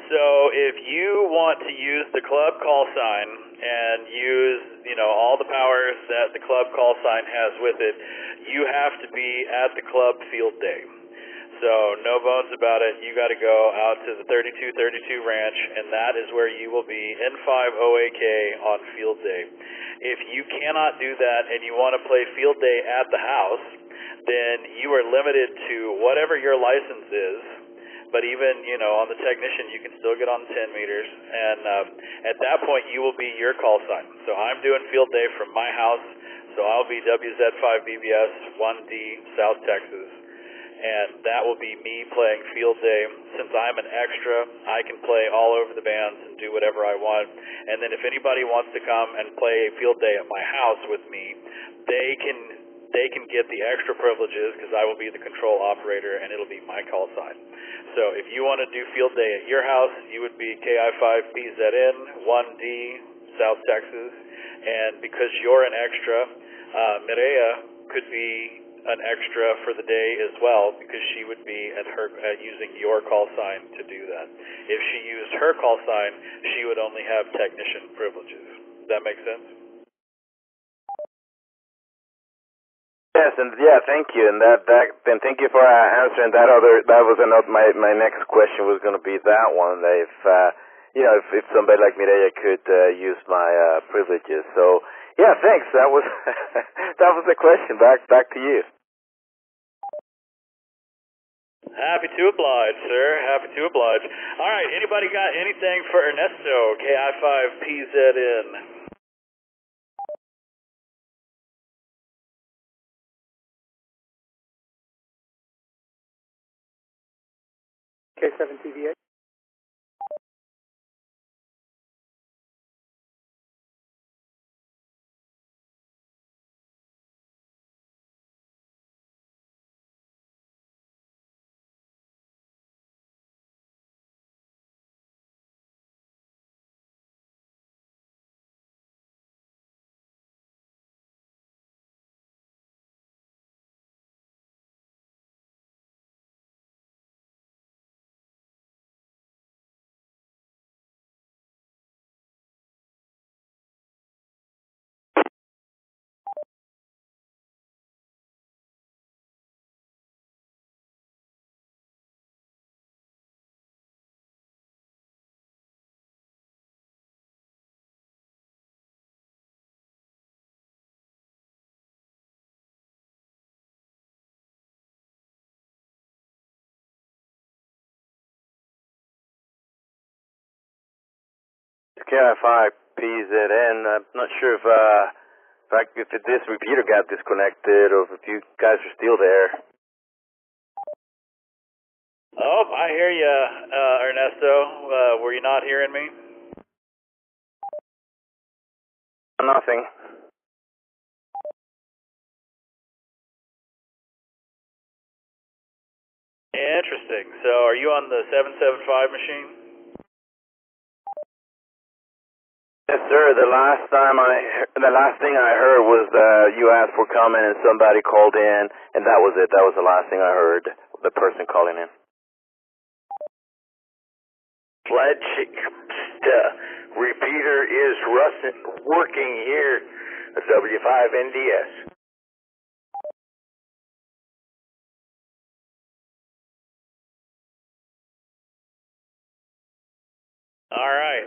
So if you want to use the club call sign and use, all the powers that the club call sign has with it, you have to be at the club field day. So no bones about it. You got to go out to the 3232 ranch, and that is where you will be N5OAK on field day. If you cannot do that and you want to play field day at the house, then you are limited to whatever your license is. But even, on the technician, you can still get on 10 meters. And at that point, you will be your call sign. So I'm doing field day from my house. So I'll be WZ5BBS 1D South Texas. And that will be me playing field day. Since I'm an extra, I can play all over the bands and do whatever I want. And then if anybody wants to come and play field day at my house with me, they can get the extra privileges, because I will be the control operator and it'll be my call sign. So if you want to do field day at your house, you would be KI5PZN 1D South Texas, and because you're an extra, Mireya could be an extra for the day as well, because she would be at using your call sign to do that. If she used her call sign, she would only have technician privileges. Does that make sense? Yes, and thank you, and and thank you for answering that. That was my next question was going to be that one. If somebody like Mireya could use my privileges. So yeah, thanks. That was that was the question. Back to you. Happy to oblige, sir. Happy to oblige. All right, anybody got anything for Ernesto, KI5PZN? K7TVA. KI5PZN. I'm not sure if this repeater got disconnected or if you guys are still there. Oh, I hear you, Ernesto. Were you not hearing me? Nothing. Interesting. So are you on the 775 machine? Yes, sir. The last thing I heard was you asked for comment and somebody called in, and that was it. That was the last thing I heard. The person calling in. Flagship repeater is working here at W5NDS. All right.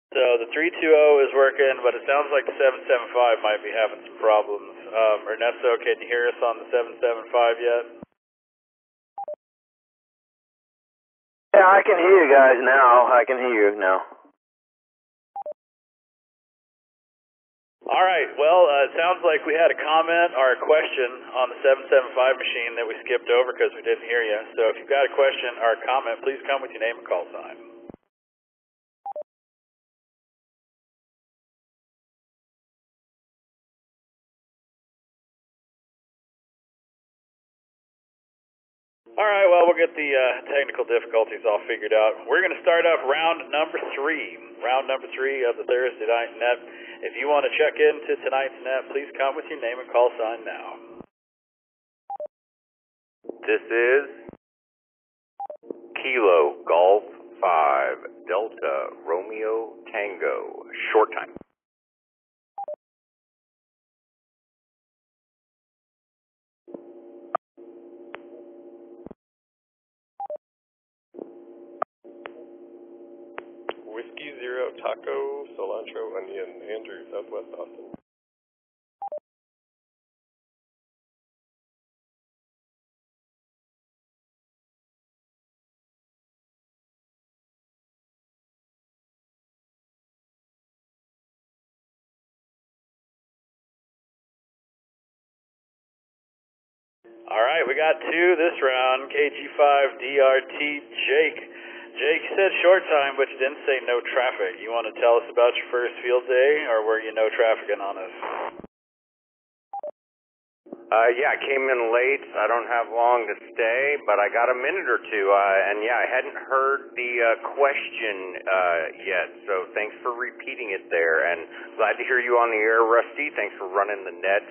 So the 320 is working, but it sounds like the 775 might be having some problems. Ernesto, can you hear us on the 775 yet? Yeah, I can hear you guys now. I can hear you now. All right. Well, it sounds like we had a comment or a question on the 775 machine that we skipped over because we didn't hear you. So if you've got a question or a comment, please come with your name and call sign. All right, well, we'll get the technical difficulties all figured out. We're going to start off round number 3. Round number 3 of the Thursday night net. If you want to check into tonight's net, please come with your name and call sign now. This is Kilo Golf 5 Delta Romeo Tango. Short time. Whiskey Zero Taco Cilantro Onion, Andrew, Southwest Austin. All right, we got 2 this round. KG5DRT Jake. Jake, you said short time, but you didn't say no traffic. You want to tell us about your first field day, or were you no trafficking on us? Yeah, I came in late. I don't have long to stay, but I got a minute or two. And yeah, I hadn't heard the question yet, so thanks for repeating it there. And glad to hear you on the air, Rusty. Thanks for running the net.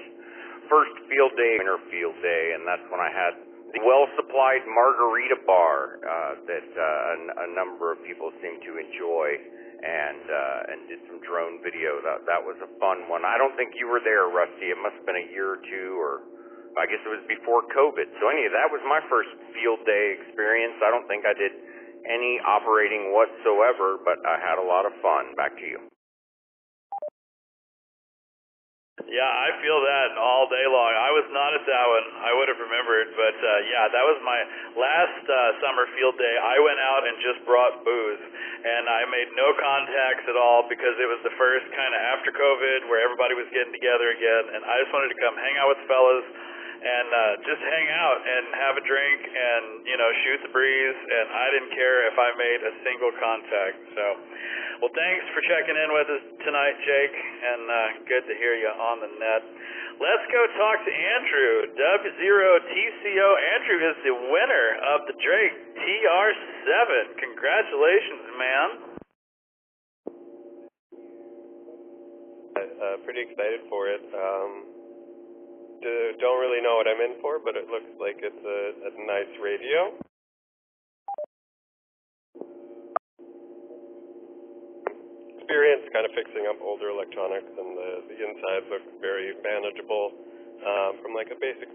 First field day, winter field day, and that's when I had the well-supplied margarita bar that a number of people seem to enjoy, and did some drone video. That was a fun one. I don't think you were there, Rusty. It must have been a year or two, or I guess it was before COVID. So that was my first field day experience. I don't think I did any operating whatsoever, but I had a lot of fun. Back to you. Yeah, I feel that all day long. I was not at that one. I would have remembered, but yeah, that was my last summer field day. I went out and just brought booze, and I made no contacts at all because it was the first kind of after COVID where everybody was getting together again, and I just wanted to come hang out with the fellas and just hang out and have a drink and, you know, shoot the breeze, and I didn't care if I made a single contact. So, well, thanks for checking in with us tonight, Jake, and good to hear you on the net. Let's go talk to Andrew, W0TCO. Andrew is the winner of the Drake TR7. Congratulations, man. Pretty excited for it. Don't really know what I'm in for, but it looks like it's a nice radio. Experience kind of fixing up older electronics, and the inside looks very manageable from like a basic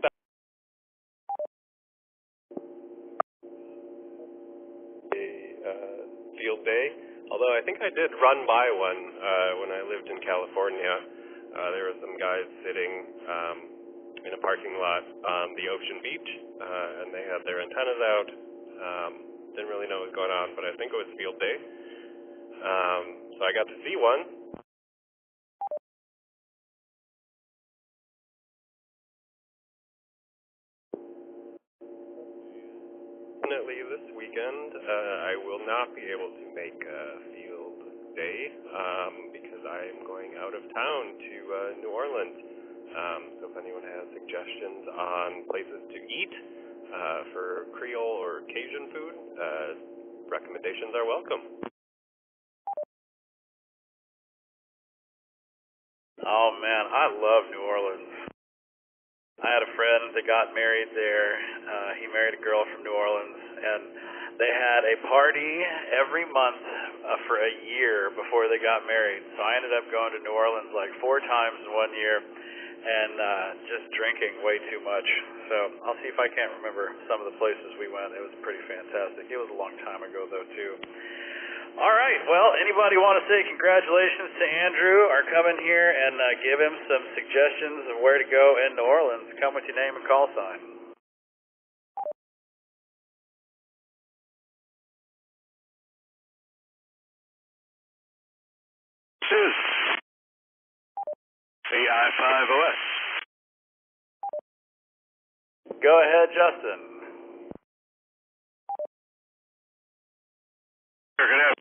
field day. Although I think I did run by one when I lived in California. There were some guys sitting in a parking lot on the ocean beach, and they had their antennas out. Didn't really know what was going on, but I think it was field day. So I got to see one. Definitely this weekend, I will not be able to make field day because I am going out of town to New Orleans. So if anyone has suggestions on places to eat for Creole or Cajun food, recommendations are welcome. Oh man, I love New Orleans. I had a friend that got married there. He married a girl from New Orleans, and they had a party every month for a year before they got married. So I ended up going to New Orleans like 4 times in 1 year, and just drinking way too much. So I'll see if I can't remember some of the places we went. It was pretty fantastic. It was a long time ago, though, too. All right, well, anybody want to say congratulations to Andrew or come in here and give him some suggestions of where to go in New Orleans? Come with your name and call sign. This is AI5OS. Go ahead, Justin. We're going to have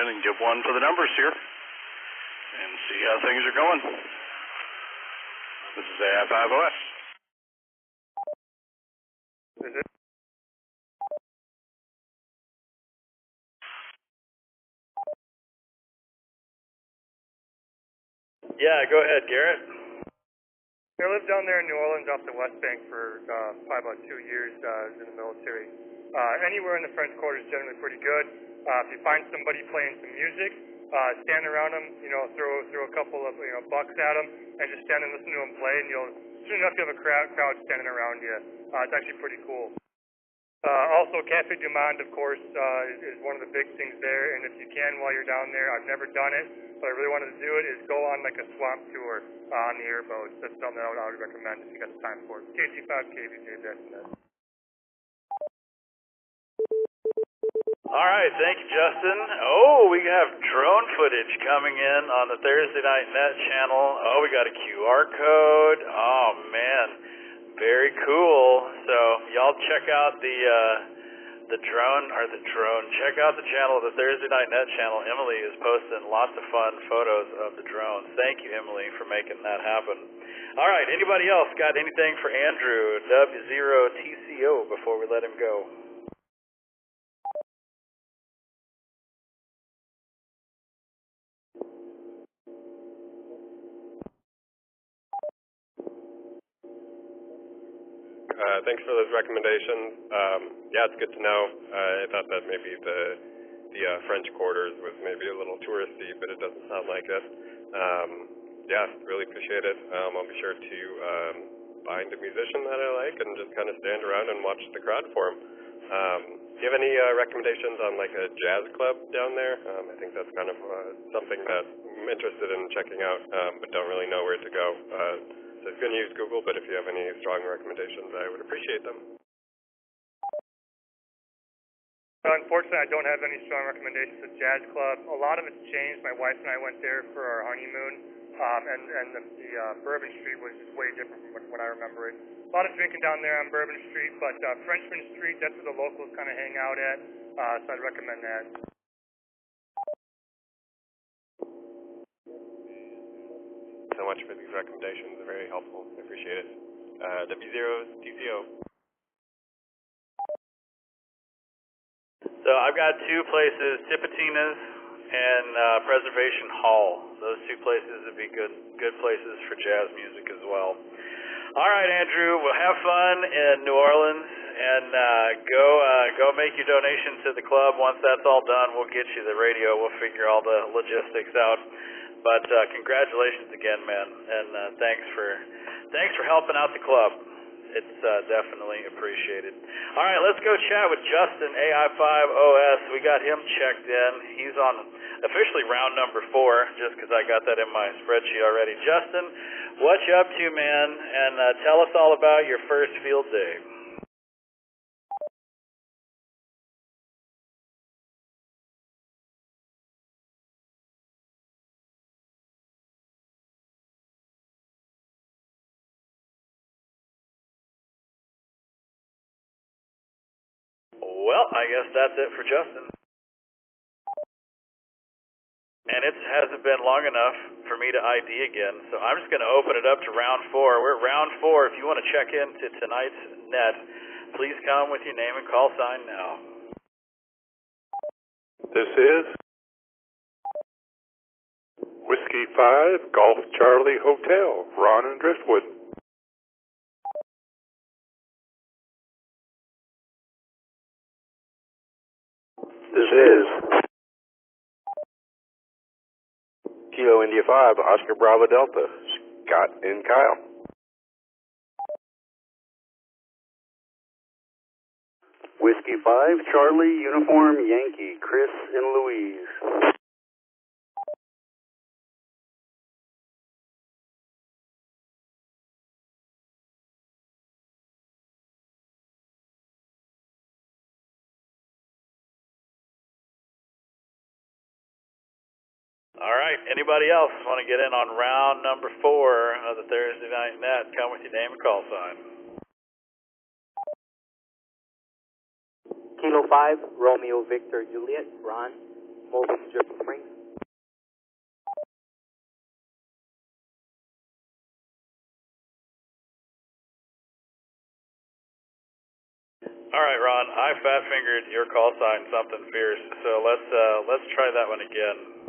and give one for the numbers here and see how things are going. This is AI5OS. Is it? Yeah, go ahead, Garrett. I lived down there in New Orleans off the West Bank for probably about 2 years in the military. Anywhere in the French Quarter is generally pretty good. If you find somebody playing some music, stand around them, you know, throw a couple of bucks at them, and just stand and listen to them play, and soon enough you'll have a crowd standing around you. It's actually pretty cool. Also, Cafe du Monde, of course, is one of the big things there, and if you can while you're down there, I've never done it, but I really wanted to do it, is go on like a swamp tour on the airboats. That's something I would recommend if you got the time for it. KC5, KVJ, that's All right, thank you, Justin. Oh, we have drone footage coming in on the Thursday Night Net channel. Oh, we got a QR code. Oh, man. Very cool. So y'all check out the drone. Check out the channel, the Thursday Night Net channel. Emily is posting lots of fun photos of the drones. Thank you, Emily, for making that happen. All right, anybody else got anything for Andrew, W0TCO, before we let him go? Thanks for those recommendations. Yeah, it's good to know. I thought that maybe the French Quarters was maybe a little touristy, but it doesn't sound like it. Yeah, really appreciate it. I'll be sure to find a musician that I like and just kind of stand around and watch the crowd form. Do you have any recommendations on like a jazz club down there? I think that's kind of something that I'm interested in checking out, but don't really know where to go. So I'm going to use Google, but if you have any strong recommendations, I would appreciate them. Unfortunately, I don't have any strong recommendations at Jazz Club. A lot of it's changed. My wife and I went there for our honeymoon, and the Bourbon Street was just way different from what I remember it. A lot of drinking down there on Bourbon Street, but Frenchman Street, that's where the locals kind of hang out at, so I'd recommend that. So much for these recommendations. They're very helpful. I appreciate it. W0TCO. So I've got two places, Tipitina's and Preservation Hall. Those two places would be good places for jazz music as well. All right, Andrew, we'll have fun in New Orleans, and go make your donation to the club. Once that's all done, we'll get you the radio. We'll figure all the logistics out. But congratulations again, man, and thanks for helping out the club. It's definitely appreciated. All right, let's go chat with Justin, AI5OS. We got him checked in. He's on officially round number 4, just because I got that in my spreadsheet already. Justin, what you up to, man? And tell us all about your first field day. Well, I guess that's it for Justin. And it hasn't been long enough for me to ID again, so I'm just going to open it up to round 4. We're at round 4. If you want to check into tonight's net, please come with your name and call sign now. This is Whiskey 5 Golf Charlie Hotel, Ron and Driftwood. This is Kilo India 5 Oscar Bravo Delta, Scott and Kyle. Whiskey 5 Charlie Uniform Yankee, Chris and Louise. All right, anybody else want to get in on round number 4 of the Thursday night net? Come with your name and call sign. Kilo 5, Romeo Victor Juliet, Ron, Mobile Strip Springs. All right, Ron, I fat fingered your call sign something fierce, so let's try that one again.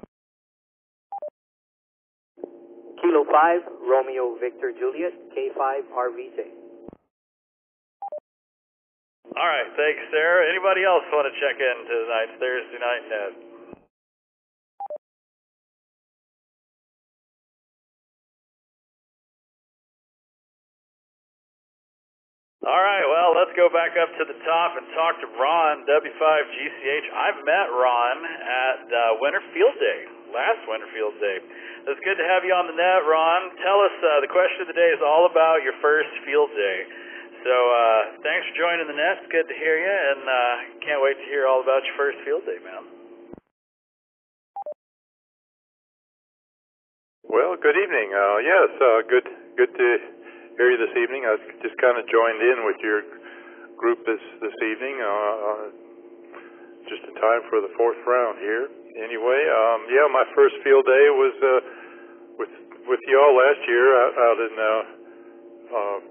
Kilo 5, Romeo Victor Juliet, K5 RVJ. All right, thanks, Sarah. Anybody else want to check in to tonight's Thursday night net? All right, well, let's go back up to the top and talk to Ron, W5GCH. I met Ron at Winter Field Day, last Winter Field Day. It's good to have you on the net, Ron. Tell us, the question of the day is all about your first field day. So thanks for joining the net. It's good to hear you, and can't wait to hear all about your first field day, man. Well, good evening. Yes, good to hear you this evening. I just kind of joined in with your group this evening, just in time for the 4th round here. Anyway, yeah, my first field day was with y'all last year out in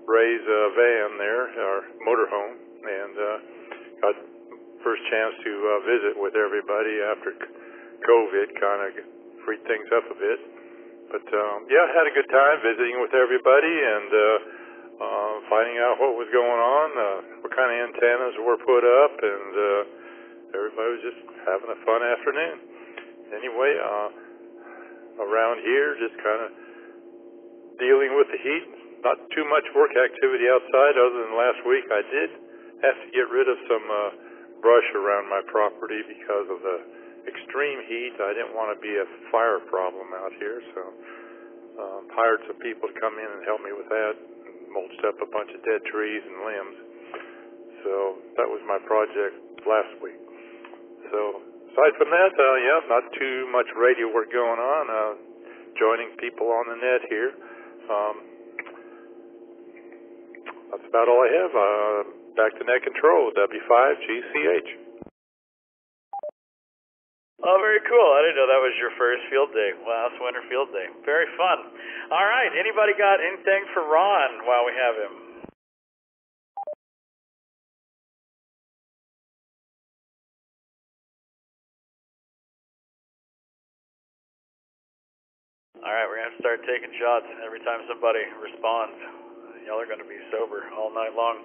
Ray's van there, our motorhome, and got first chance to visit with everybody after COVID, kind of freed things up a bit. But yeah, had a good time visiting with everybody and finding out what was going on, what kind of antennas were put up, and everybody was just having a fun afternoon. Anyway, around here, just kind of dealing with the heat. Not too much work activity outside, other than last week I did have to get rid of some brush around my property because of the extreme heat. I didn't want to be a fire problem out here, so hired some people to come in and help me with that, and mulched up a bunch of dead trees and limbs. So that was my project last week. So aside from that, not too much radio work going on, joining people on the net here. That's about all I have. Back to net control, W5GCH. Oh, very cool. I didn't know that was your first field day. Last winter field day. Very fun. All right, anybody got anything for Ron while we have him? All right, we're going to start taking shots every time somebody responds. Y'all are going to be sober all night long.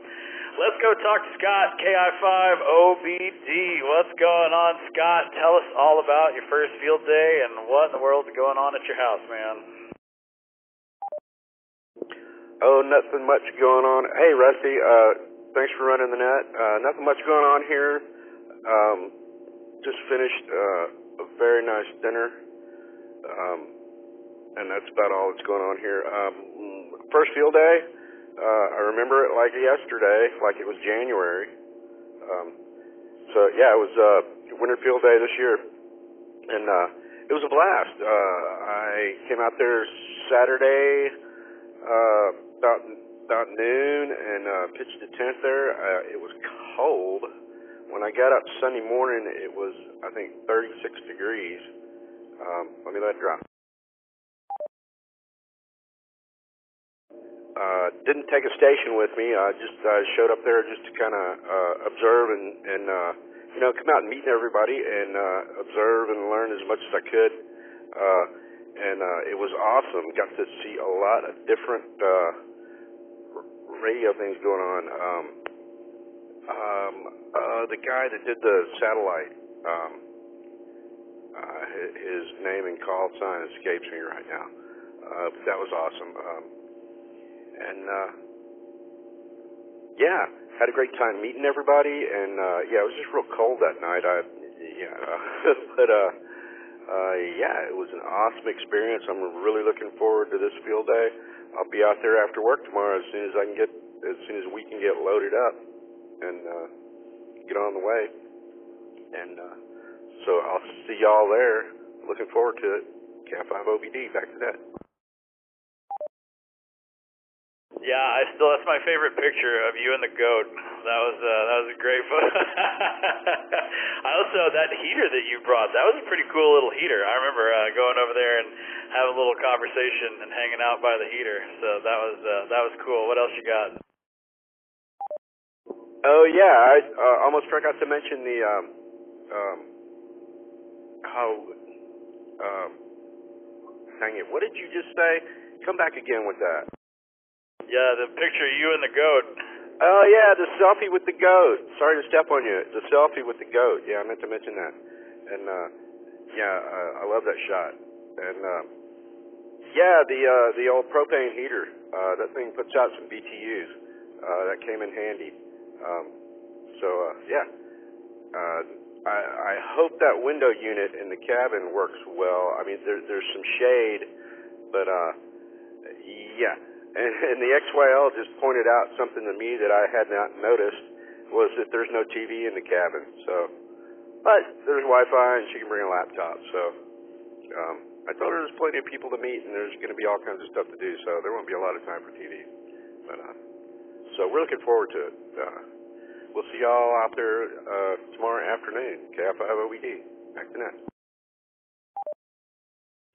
Let's go talk to Scott, KI5OBD. What's going on, Scott? Tell us all about your first field day and what in the world's going on at your house, man. Oh, nothing much going on. Hey, Rusty, thanks for running the net. Nothing much going on here. Just finished a very nice dinner, and that's about all that's going on here. First field day. I remember it like yesterday, like it was January. So yeah, it was winter field day this year, and it was a blast. I came out there Saturday about noon and pitched a tent there. It was cold. When I got up Sunday morning, it was, I think, 36 degrees. Let me let it drop. Didn't take a station with me. I just showed up there just to kind of observe and come out and meet everybody and observe and learn as much as I could. And it was awesome. Got to see a lot of different radio things going on. The guy that did the satellite, his name and call sign escapes me right now. That was awesome. Yeah, had a great time meeting everybody, and it was just real cold that night. It was an awesome experience. I'm really looking forward to this field day. I'll be out there after work tomorrow as soon as we can get loaded up and get on the way. And so I'll see y'all there. Looking forward to it. KI5OBD, back to that. Yeah, that's my favorite picture of you and the goat. That was a great photo. I also, that heater that you brought, that was a pretty cool little heater. I remember going over there and having a little conversation and hanging out by the heater. So that was cool. What else you got? Oh yeah, I almost forgot to mention the dang it, what did you just say? Come back again with that. Yeah, the picture of you and the goat. Oh yeah, the selfie with the goat. Sorry to step on you. The selfie with the goat. Yeah, I meant to mention that. And I love that shot. And the old propane heater. That thing puts out some BTUs. That came in handy. I hope that window unit in the cabin works well. I mean, there's some shade, but yeah. And the XYL just pointed out something to me that I had not noticed, was that there's no TV in the cabin. But there's Wi-Fi and she can bring a laptop. So I told her there's plenty of people to meet and there's going to be all kinds of stuff to do. So there won't be a lot of time for TV. But so we're looking forward to it. We'll see y'all out there tomorrow afternoon. KI5OBD. Back to net.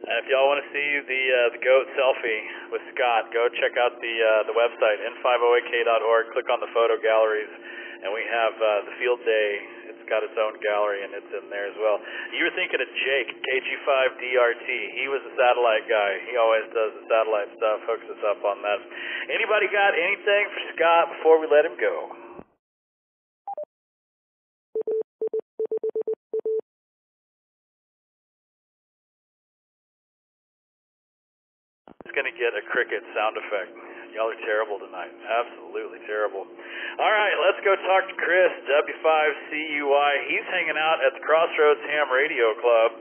And if y'all want to see the goat selfie with Scott, go check out the website, n5oak.org. Click on the photo galleries, and we have the field day. It's got its own gallery, and it's in there as well. You were thinking of Jake, KG5DRT. He was a satellite guy. He always does the satellite stuff, hooks us up on that. Anybody got anything for Scott before we let him go? It's going to get a cricket sound effect Y'all are terrible tonight. Absolutely terrible. All right, let's go talk to Chris, W5CUY. He's hanging out at the Crossroads Ham Radio Club,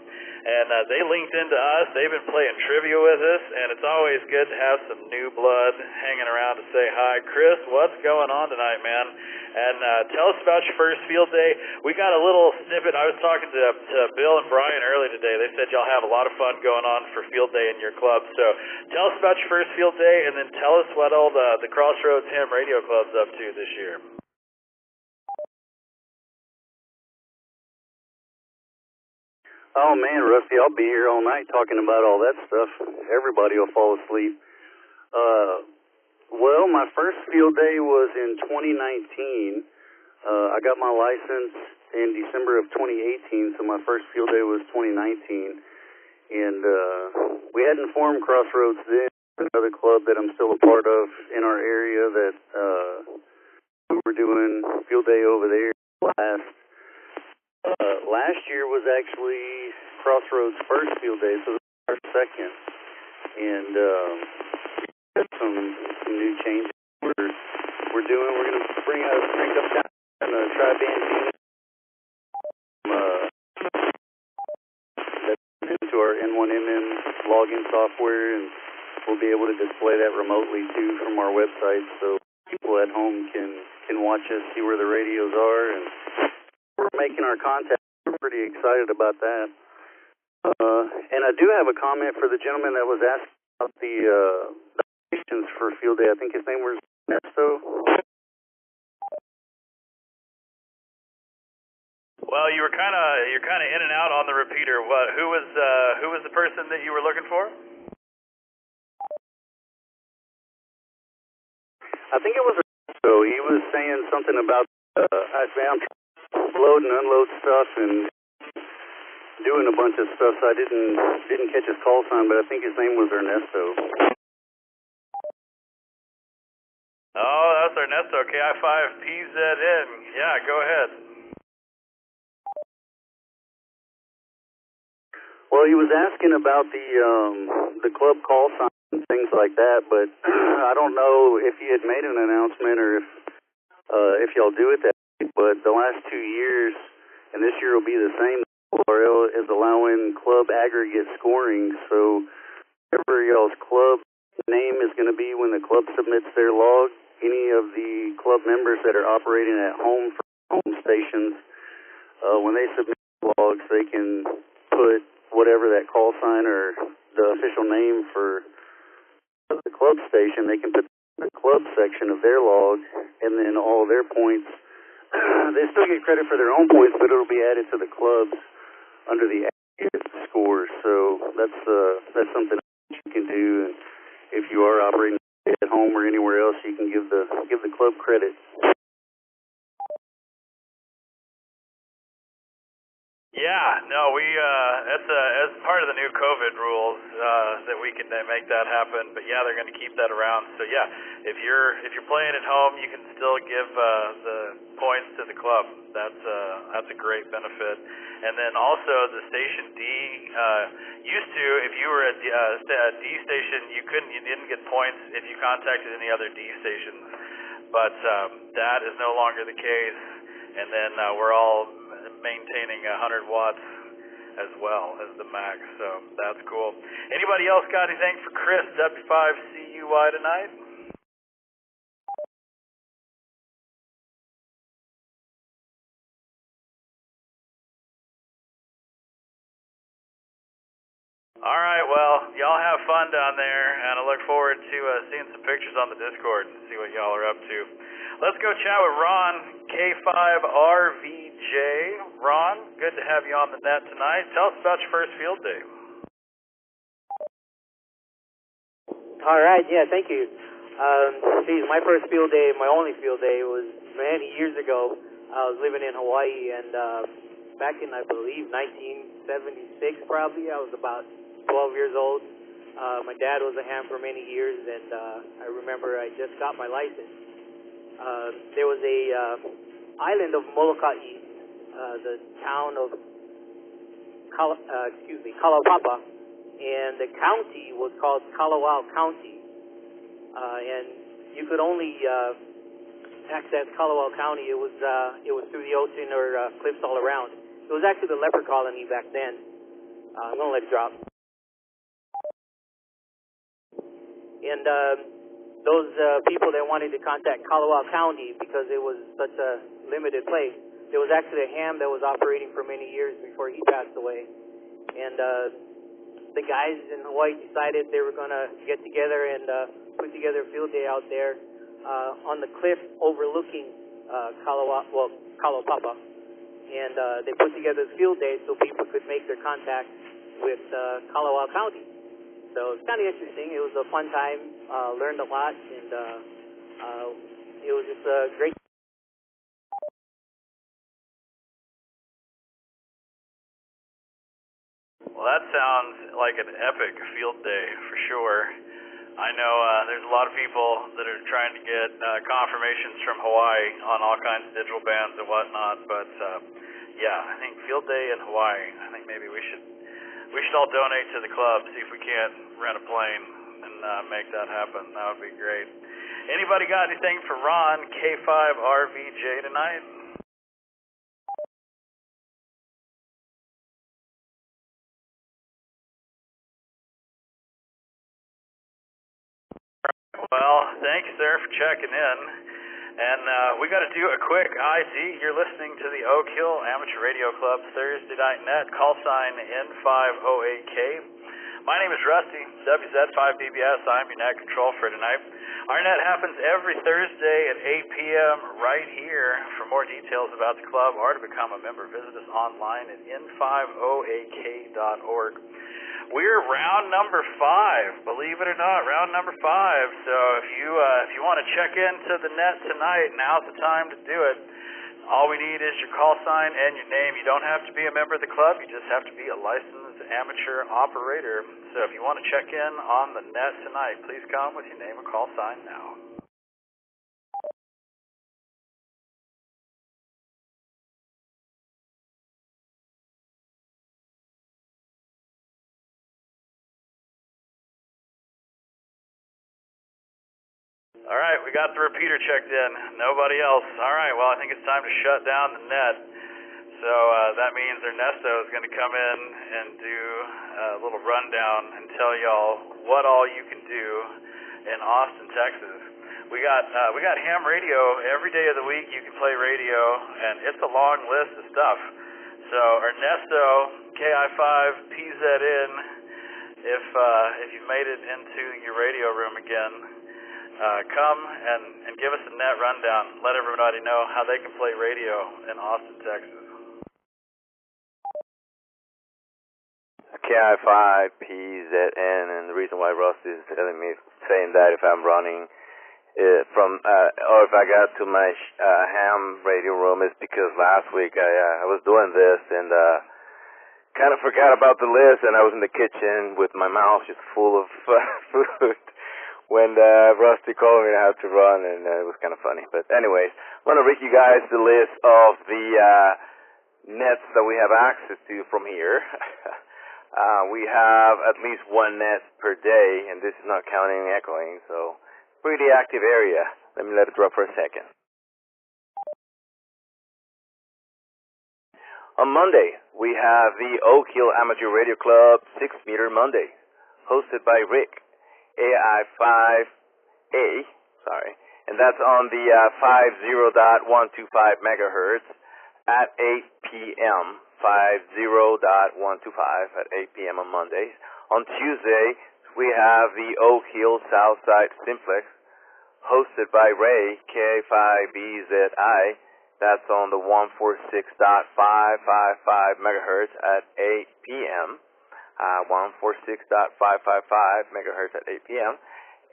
and they linked into us. They've been playing trivia with us, and it's always good to have some new blood hanging around to say hi. Chris, what's going on tonight, man? And tell us about your first field day. We got a little snippet. I was talking to Bill and Brian earlier today. They said y'all have a lot of fun going on for field day in your club. So tell us about your first field day, and then tell us what all the Crossroads Ham Radio Club's up to this year. Oh man, Rusty, I'll be here all night talking about all that stuff. Everybody will fall asleep. Well, my first field day was in 2019. I got my license in December of 2018, so my first field day was 2019. And we hadn't formed Crossroads then, another club that I'm still a part of in our area that we were doing field day over there last year was actually Crossroads' first field day, so this is our second. And some new changes we're doing. We're going to bring up a tri-band unit into our N1MM login software, and we'll be able to display that remotely too from our website, so people at home can watch us, see where the radios are, and we're making our contact. We're pretty excited about that. And I do have a comment for the gentleman that was asking about the for field day. I think his name was Ernesto. Well, you're kind of in and out on the repeater. Who was the person that you were looking for? I think it was Ernesto. He was saying something about I'm trying to load and unload stuff and doing a bunch of stuff. So I didn't catch his call sign, but I think his name was Ernesto. Oh, that's Ernesto, KI5PZN. Yeah, go ahead. Well, he was asking about the club call sign and things like that, but I don't know if he had made an announcement or if y'all do it that way. But the last 2 years, and this year will be the same, URL is allowing club aggregate scoring. So whatever y'all's club name is going to be when the club submits their log, any of the club members that are operating at home for home stations, when they submit logs, they can put whatever that call sign or the official name for the club station, they can put the club section of their log, and then all their points, they still get credit for their own points, but it'll be added to the clubs under the aggregate scores. So that's something you can do, and if you are operating at home or anywhere else, you can give the club credit. Yeah, no, we that's part of the new COVID rules that we can make that happen. But yeah, they're going to keep that around. So yeah, if you're playing at home, you can still give the points to the club. That's a great benefit. And then also the station D used to, if you were at a D station, you didn't get points if you contacted any other D stations. But that is no longer the case. And then we're all maintaining 100 watts as well as the max, so that's cool. Anybody else got anything for Chris, W5CUY tonight? All right, well, y'all have fun down there, and I look forward to seeing some pictures on the Discord and see what y'all are up to. Let's go chat with Ron, K5RVJ. Ron, good to have you on the net tonight. Tell us about your first field day. All right, yeah, thank you. My first field day, my only field day, was many years ago. I was living in Hawaii, and back in, I believe, 1976 probably, I was about 12 years old. My dad was a ham for many years, and I remember I just got my license. There was a island of Molokai, the town of Kalaupapa, and the county was called Kalawao County. And you could only access Caldwell County. It was through the ocean or cliffs all around. It was actually the leper colony back then. I'm going to let it drop. And those people that wanted to contact Caldwell County because it was such a limited place, there was actually a ham that was operating for many years before he passed away. And the guys in Hawaii decided they were going to get together and put together a field day out there on the cliff overlooking Kalapapa. And they put together the field day so people could make their contact with Kalawao County. So it's kind of interesting. It was a fun time, learned a lot, and it was just a great. Well, that sounds like an epic field day for sure. I know there's a lot of people that are trying to get confirmations from Hawaii on all kinds of digital bands and whatnot, but yeah, I think field day in Hawaii, I think maybe we should all donate to the club, see if we can't rent a plane and make that happen. That would be great. Anybody got anything for Ron, K5RVJ tonight? Well, thanks, sir, for checking in. And we got to do a quick ID. You're listening to the Oak Hill Amateur Radio Club Thursday Night Net, call sign N508K. My name is Rusty, WZ5BBS. I'm your net control for tonight. Our net happens every Thursday at 8 p.m. right here. For more details about the club or to become a member, visit us online at n508k.org. We're round number 5, believe it or not, round number 5. So if you want to check into the net tonight, now's the time to do it. All we need is your call sign and your name. You don't have to be a member of the club. You just have to be a licensed amateur operator. So if you want to check in on the net tonight, please come with your name and call sign now. All right, we got the repeater checked in. Nobody else. All right, well, I think it's time to shut down the net. So that means Ernesto is going to come in and do a little rundown and tell y'all what all you can do in Austin, Texas. We got ham radio every day of the week. You can play radio, and it's a long list of stuff. So Ernesto, KI5PZN, if you've made it into your radio room again, come and give us a net rundown. Let everybody know how they can play radio in Austin, Texas. KI5PZN, and the reason why Rusty is saying that if I'm running or if I got to my ham radio room is because last week I was doing this and kind of forgot about the list, and I was in the kitchen with my mouth just full of food when Rusty called me. I had to run, and it was kind of funny. But anyways, I want to read you guys the list of the nets that we have access to from here. We have at least one net per day, and this is not counting echoing, so pretty active area. Let me let it drop for a second. On Monday, we have the Oak Hill Amateur Radio Club 6-meter Monday, hosted by Rick, AI5A, and that's on the 50.125 megahertz at 8 p.m., 50.125 at 8 p.m. on Mondays. On Tuesday, we have the Oak Hill Southside Simplex, hosted by Ray, K5BZI. That's on the 146.555 megahertz at 8 p.m. 146.555 megahertz at 8 p.m.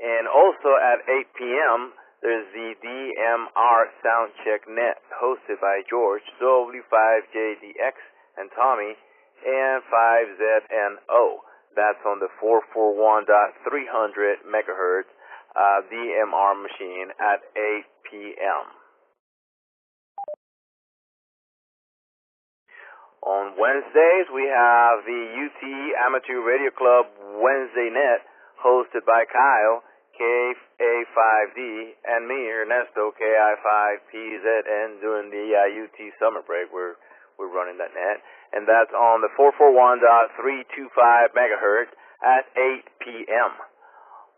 And also at 8 p.m., there's the DMR Soundcheck Net, hosted by George, W5JDX, and Tommy, and 5ZNO. That's on the 441.300 megahertz DMR machine at 8 p.m. On Wednesdays, we have the UT Amateur Radio Club Wednesday Net, hosted by Kyle, KA5D, and me, Ernesto, KI5PZN, doing the UT summer break. We're running that net, and that's on the 441.325 megahertz at 8 p.m.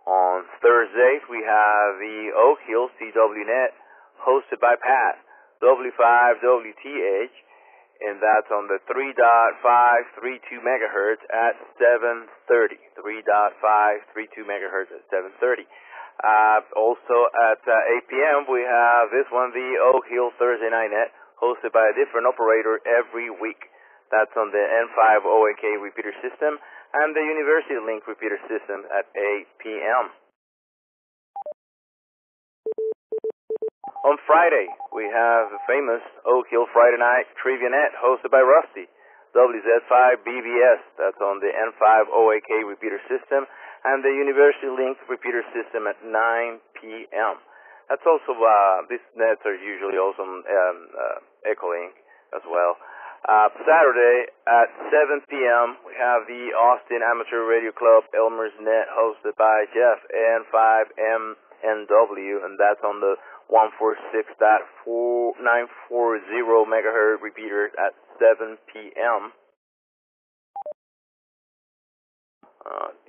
On Thursdays, we have the Oak Hill CWNet, hosted by Pat, W5WTH, and that's on the 3.532 megahertz at 7:30. 3.532 megahertz at 7:30. Also at 8 p.m. we have this one, the Oak Hill Thursday Night Net, hosted by a different operator every week. That's on the N5OAK repeater system and the University Link repeater system at 8 p.m. On Friday, we have the famous Oak Hill Friday Night Trivia Net, hosted by Rusty, WZ5BBS. That's on the N5OAK repeater system and the University Link repeater system at 9 p.m. That's also, these nets are usually also Echolink as well. Saturday at 7 p.m., we have the Austin Amateur Radio Club Elmer's Net, hosted by Jeff, N5MNW, and that's on the 146.940 megahertz repeater at 7 p.m.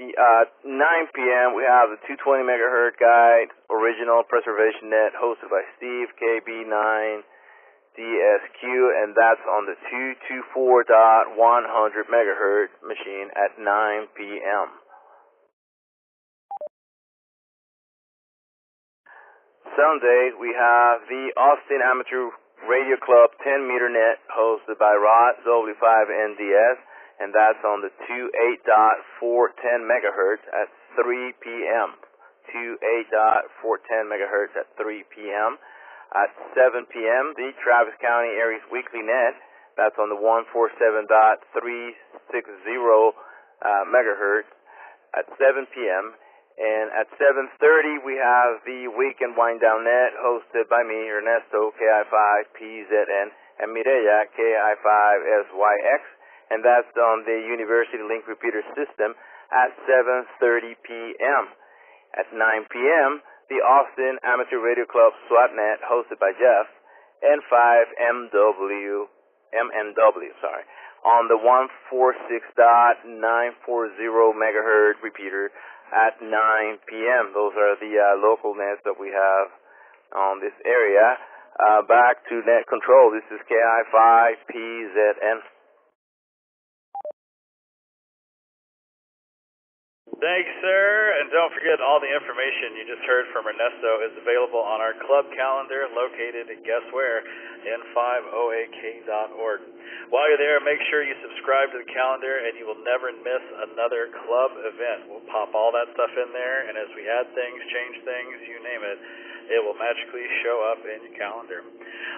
The 9 p.m. we have the 220 megahertz guide original preservation net, hosted by Steve, KB9DSQ, and that's on the 224.100 megahertz machine at 9 p.m. Sunday, we have the Austin Amateur Radio Club 10-meter net, hosted by Rod, W5NDS, and that's on the 28.410 megahertz at 3 p.m. 28.410 megahertz at 3 p.m. At 7 p.m., the Travis County Aries Weekly Net, that's on the 147.360 megahertz at 7 p.m. And at 7:30, we have the Weekend Wind Down Net, hosted by me, Ernesto, KI5PZN, and Mireya, KI5SYX, and that's on the University Link repeater system at 7:30 p.m. At 9 p.m., the Austin Amateur Radio Club SWAT Net, hosted by Jeff, N5MNW, on the 146.940 megahertz repeater at 9 p.m. Those are the local nets that we have on this area. Back to net control. This is KI5PZN. Thanks, sir. And don't forget, all the information you just heard from Ernesto is available on our club calendar, located, guess where, n5oak.org. While you're there, make sure you subscribe to the calendar, and you will never miss another club event. We'll pop all that stuff in there, and as we add things, change things, you name it, it will magically show up in your calendar.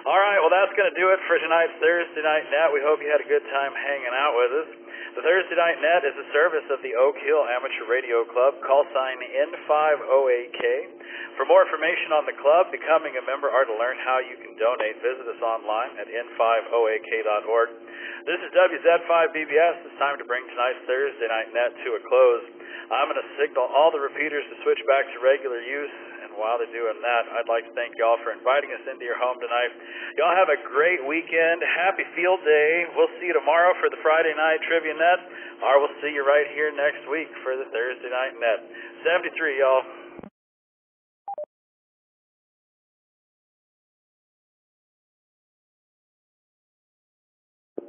All right, well, that's going to do it for tonight's Thursday Night Net. We hope you had a good time hanging out with us. The Thursday Night Net is a service of the Oak Hill Amateur Radio Club, call sign N5OAK. For more information on the club, becoming a member, or to learn how you can donate, visit us online at n5oak.org. This is WZ5BBS. It's time to bring tonight's Thursday Night Net to a close. I'm going to signal all the repeaters to switch back to regular use. While they're doing that, I'd like to thank y'all for inviting us into your home tonight. Y'all have a great weekend. Happy Field Day. We'll see you tomorrow for the Friday Night Trivia Net, or we'll see you right here next week for the Thursday Night Net. 73, y'all.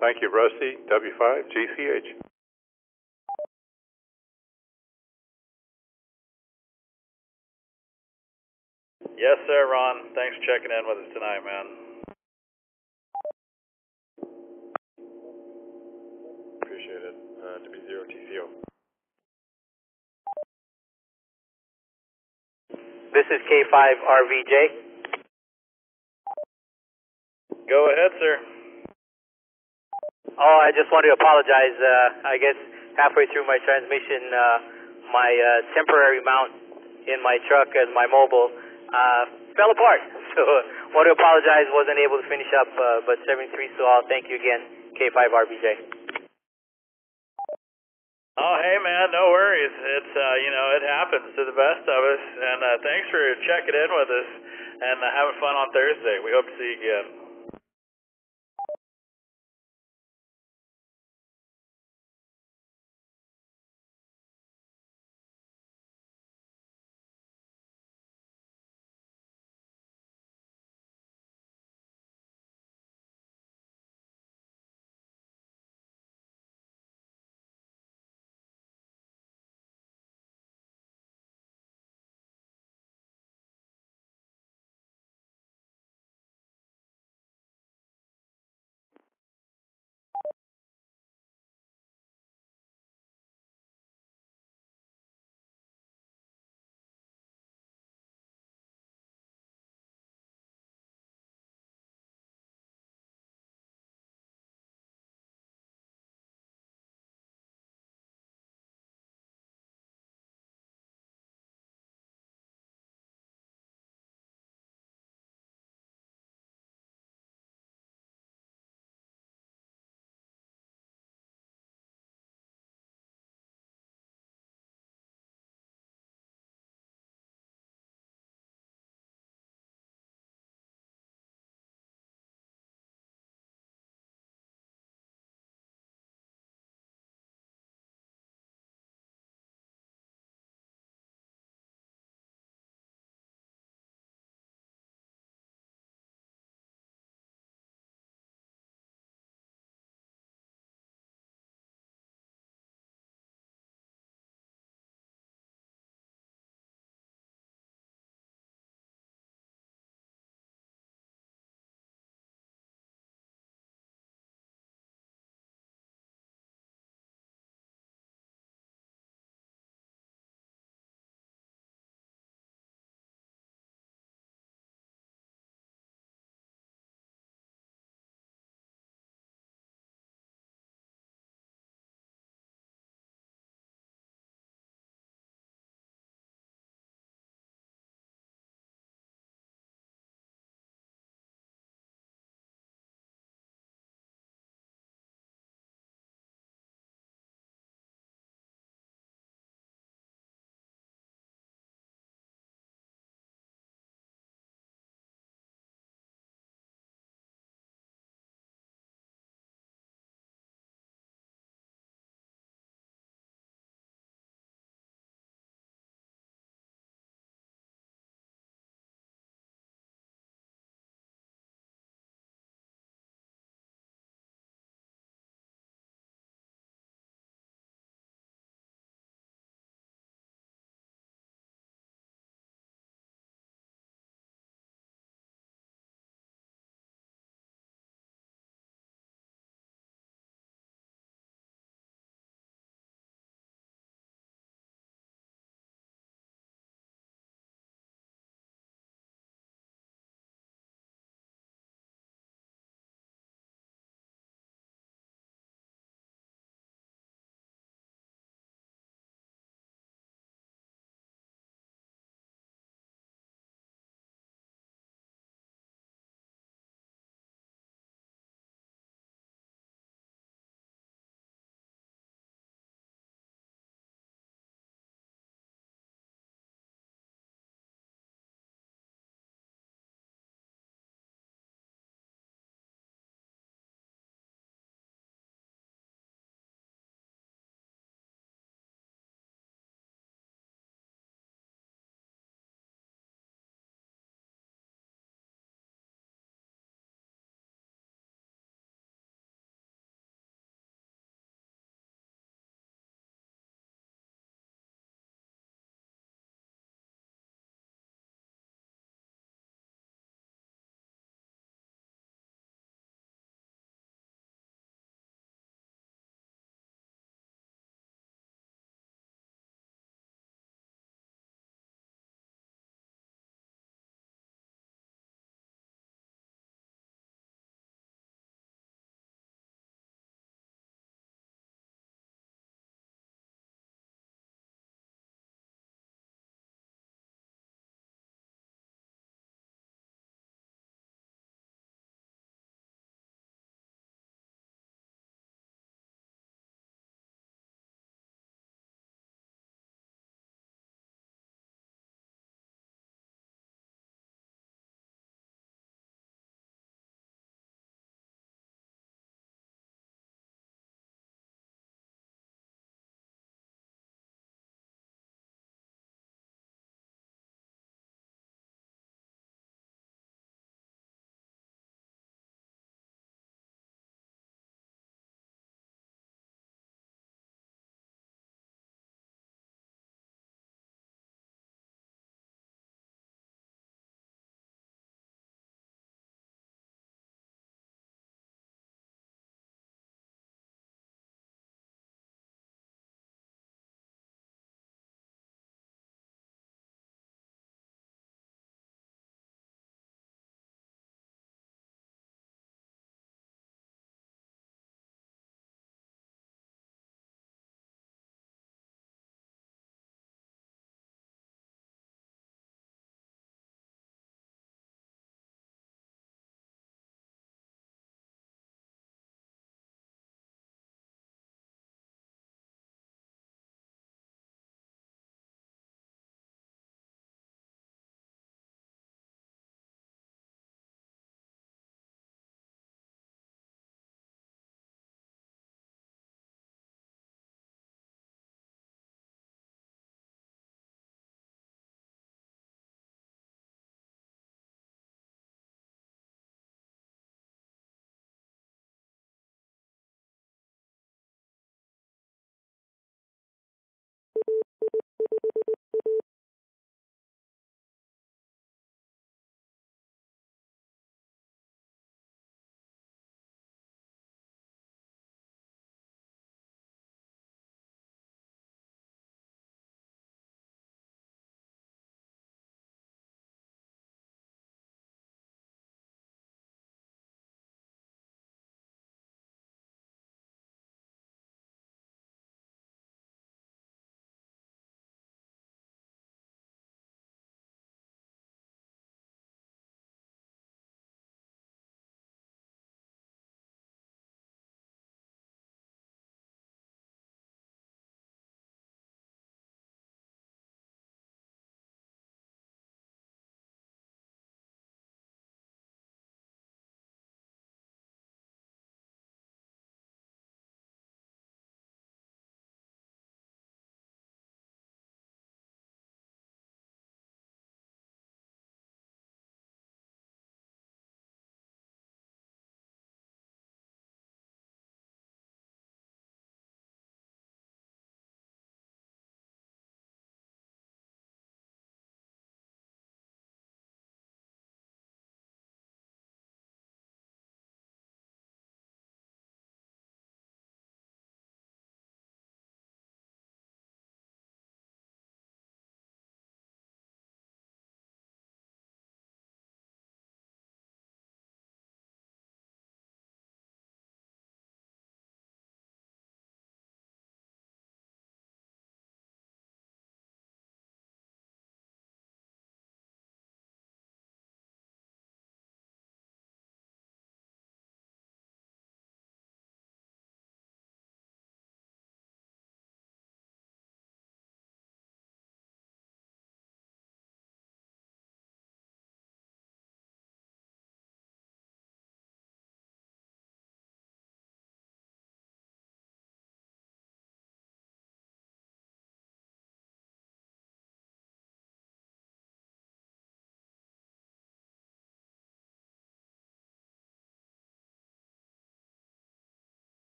Thank you, Rusty, W5GCH. Yes, sir, Ron. Thanks for checking in with us tonight, man. Appreciate it. W0TCO. This is K5RVJ. Go ahead, sir. Oh, I just want to apologize. I guess halfway through my transmission, my temporary mount in my truck and my mobile fell apart. So want to apologize, wasn't able to finish up, but 73, so I'll thank you again, K5RBJ. Oh, hey, man, no worries. It's, it happens to the best of us. And thanks for checking in with us and having fun on Thursday. We hope to see you again.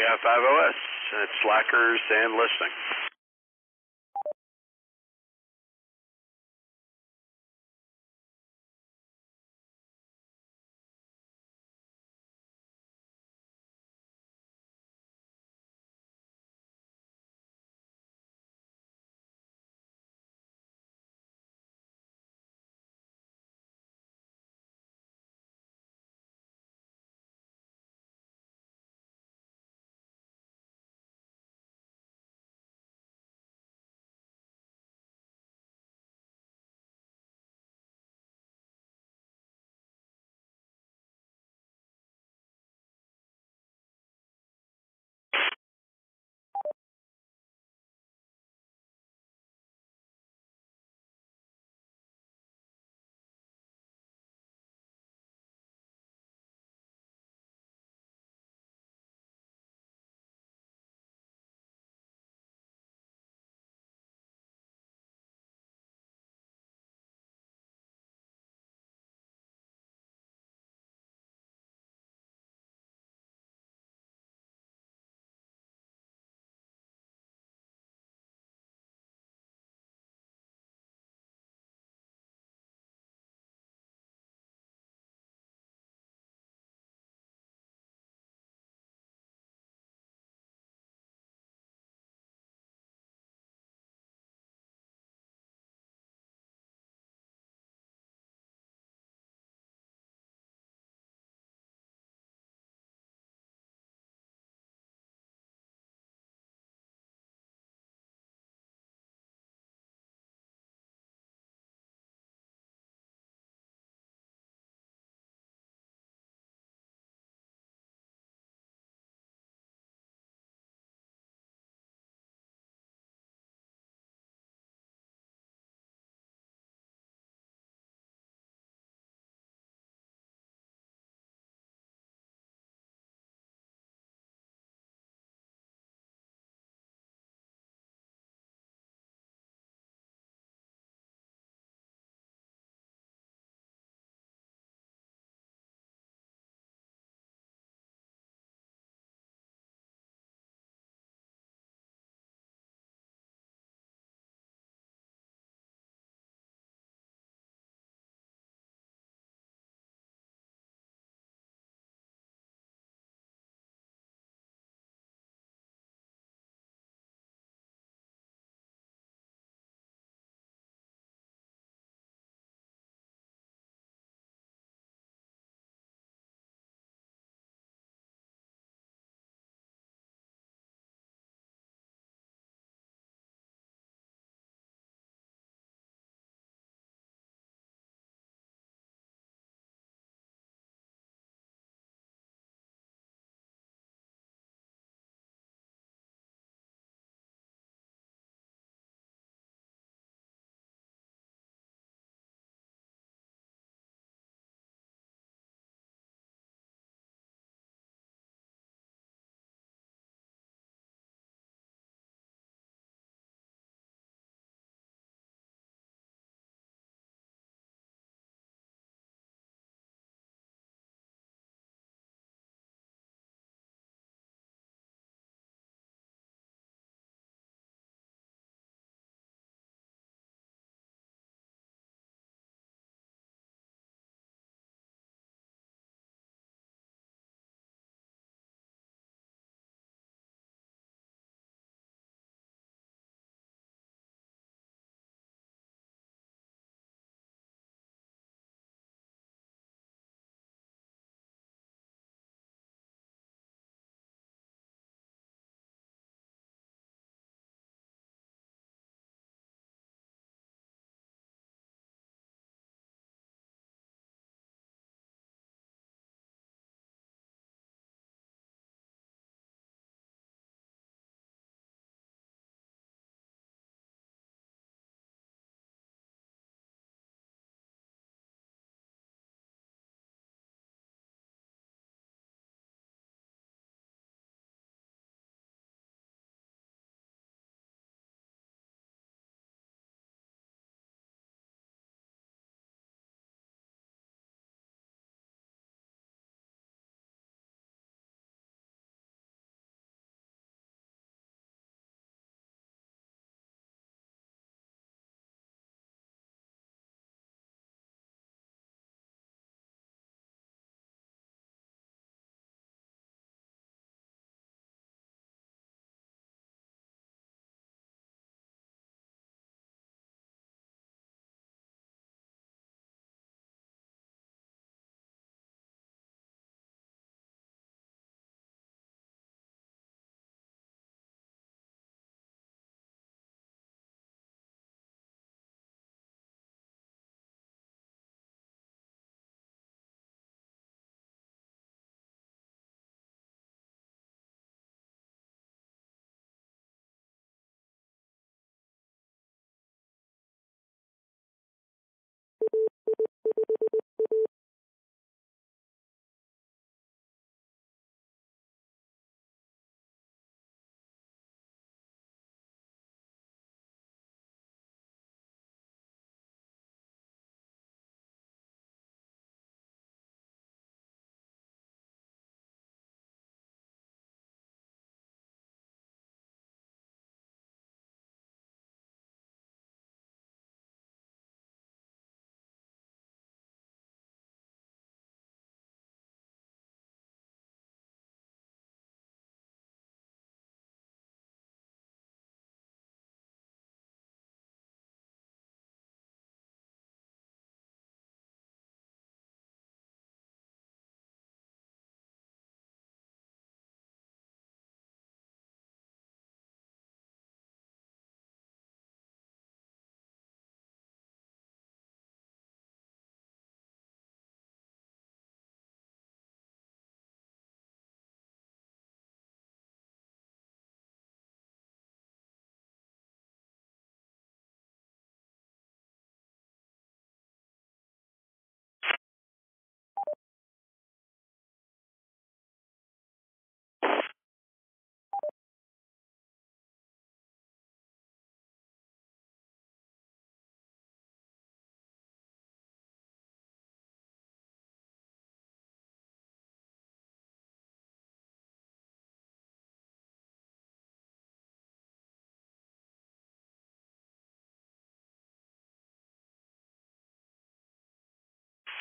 AI5OS. It's slackers and listening.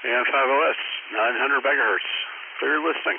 AI5OS, 900 megahertz. Clear listing.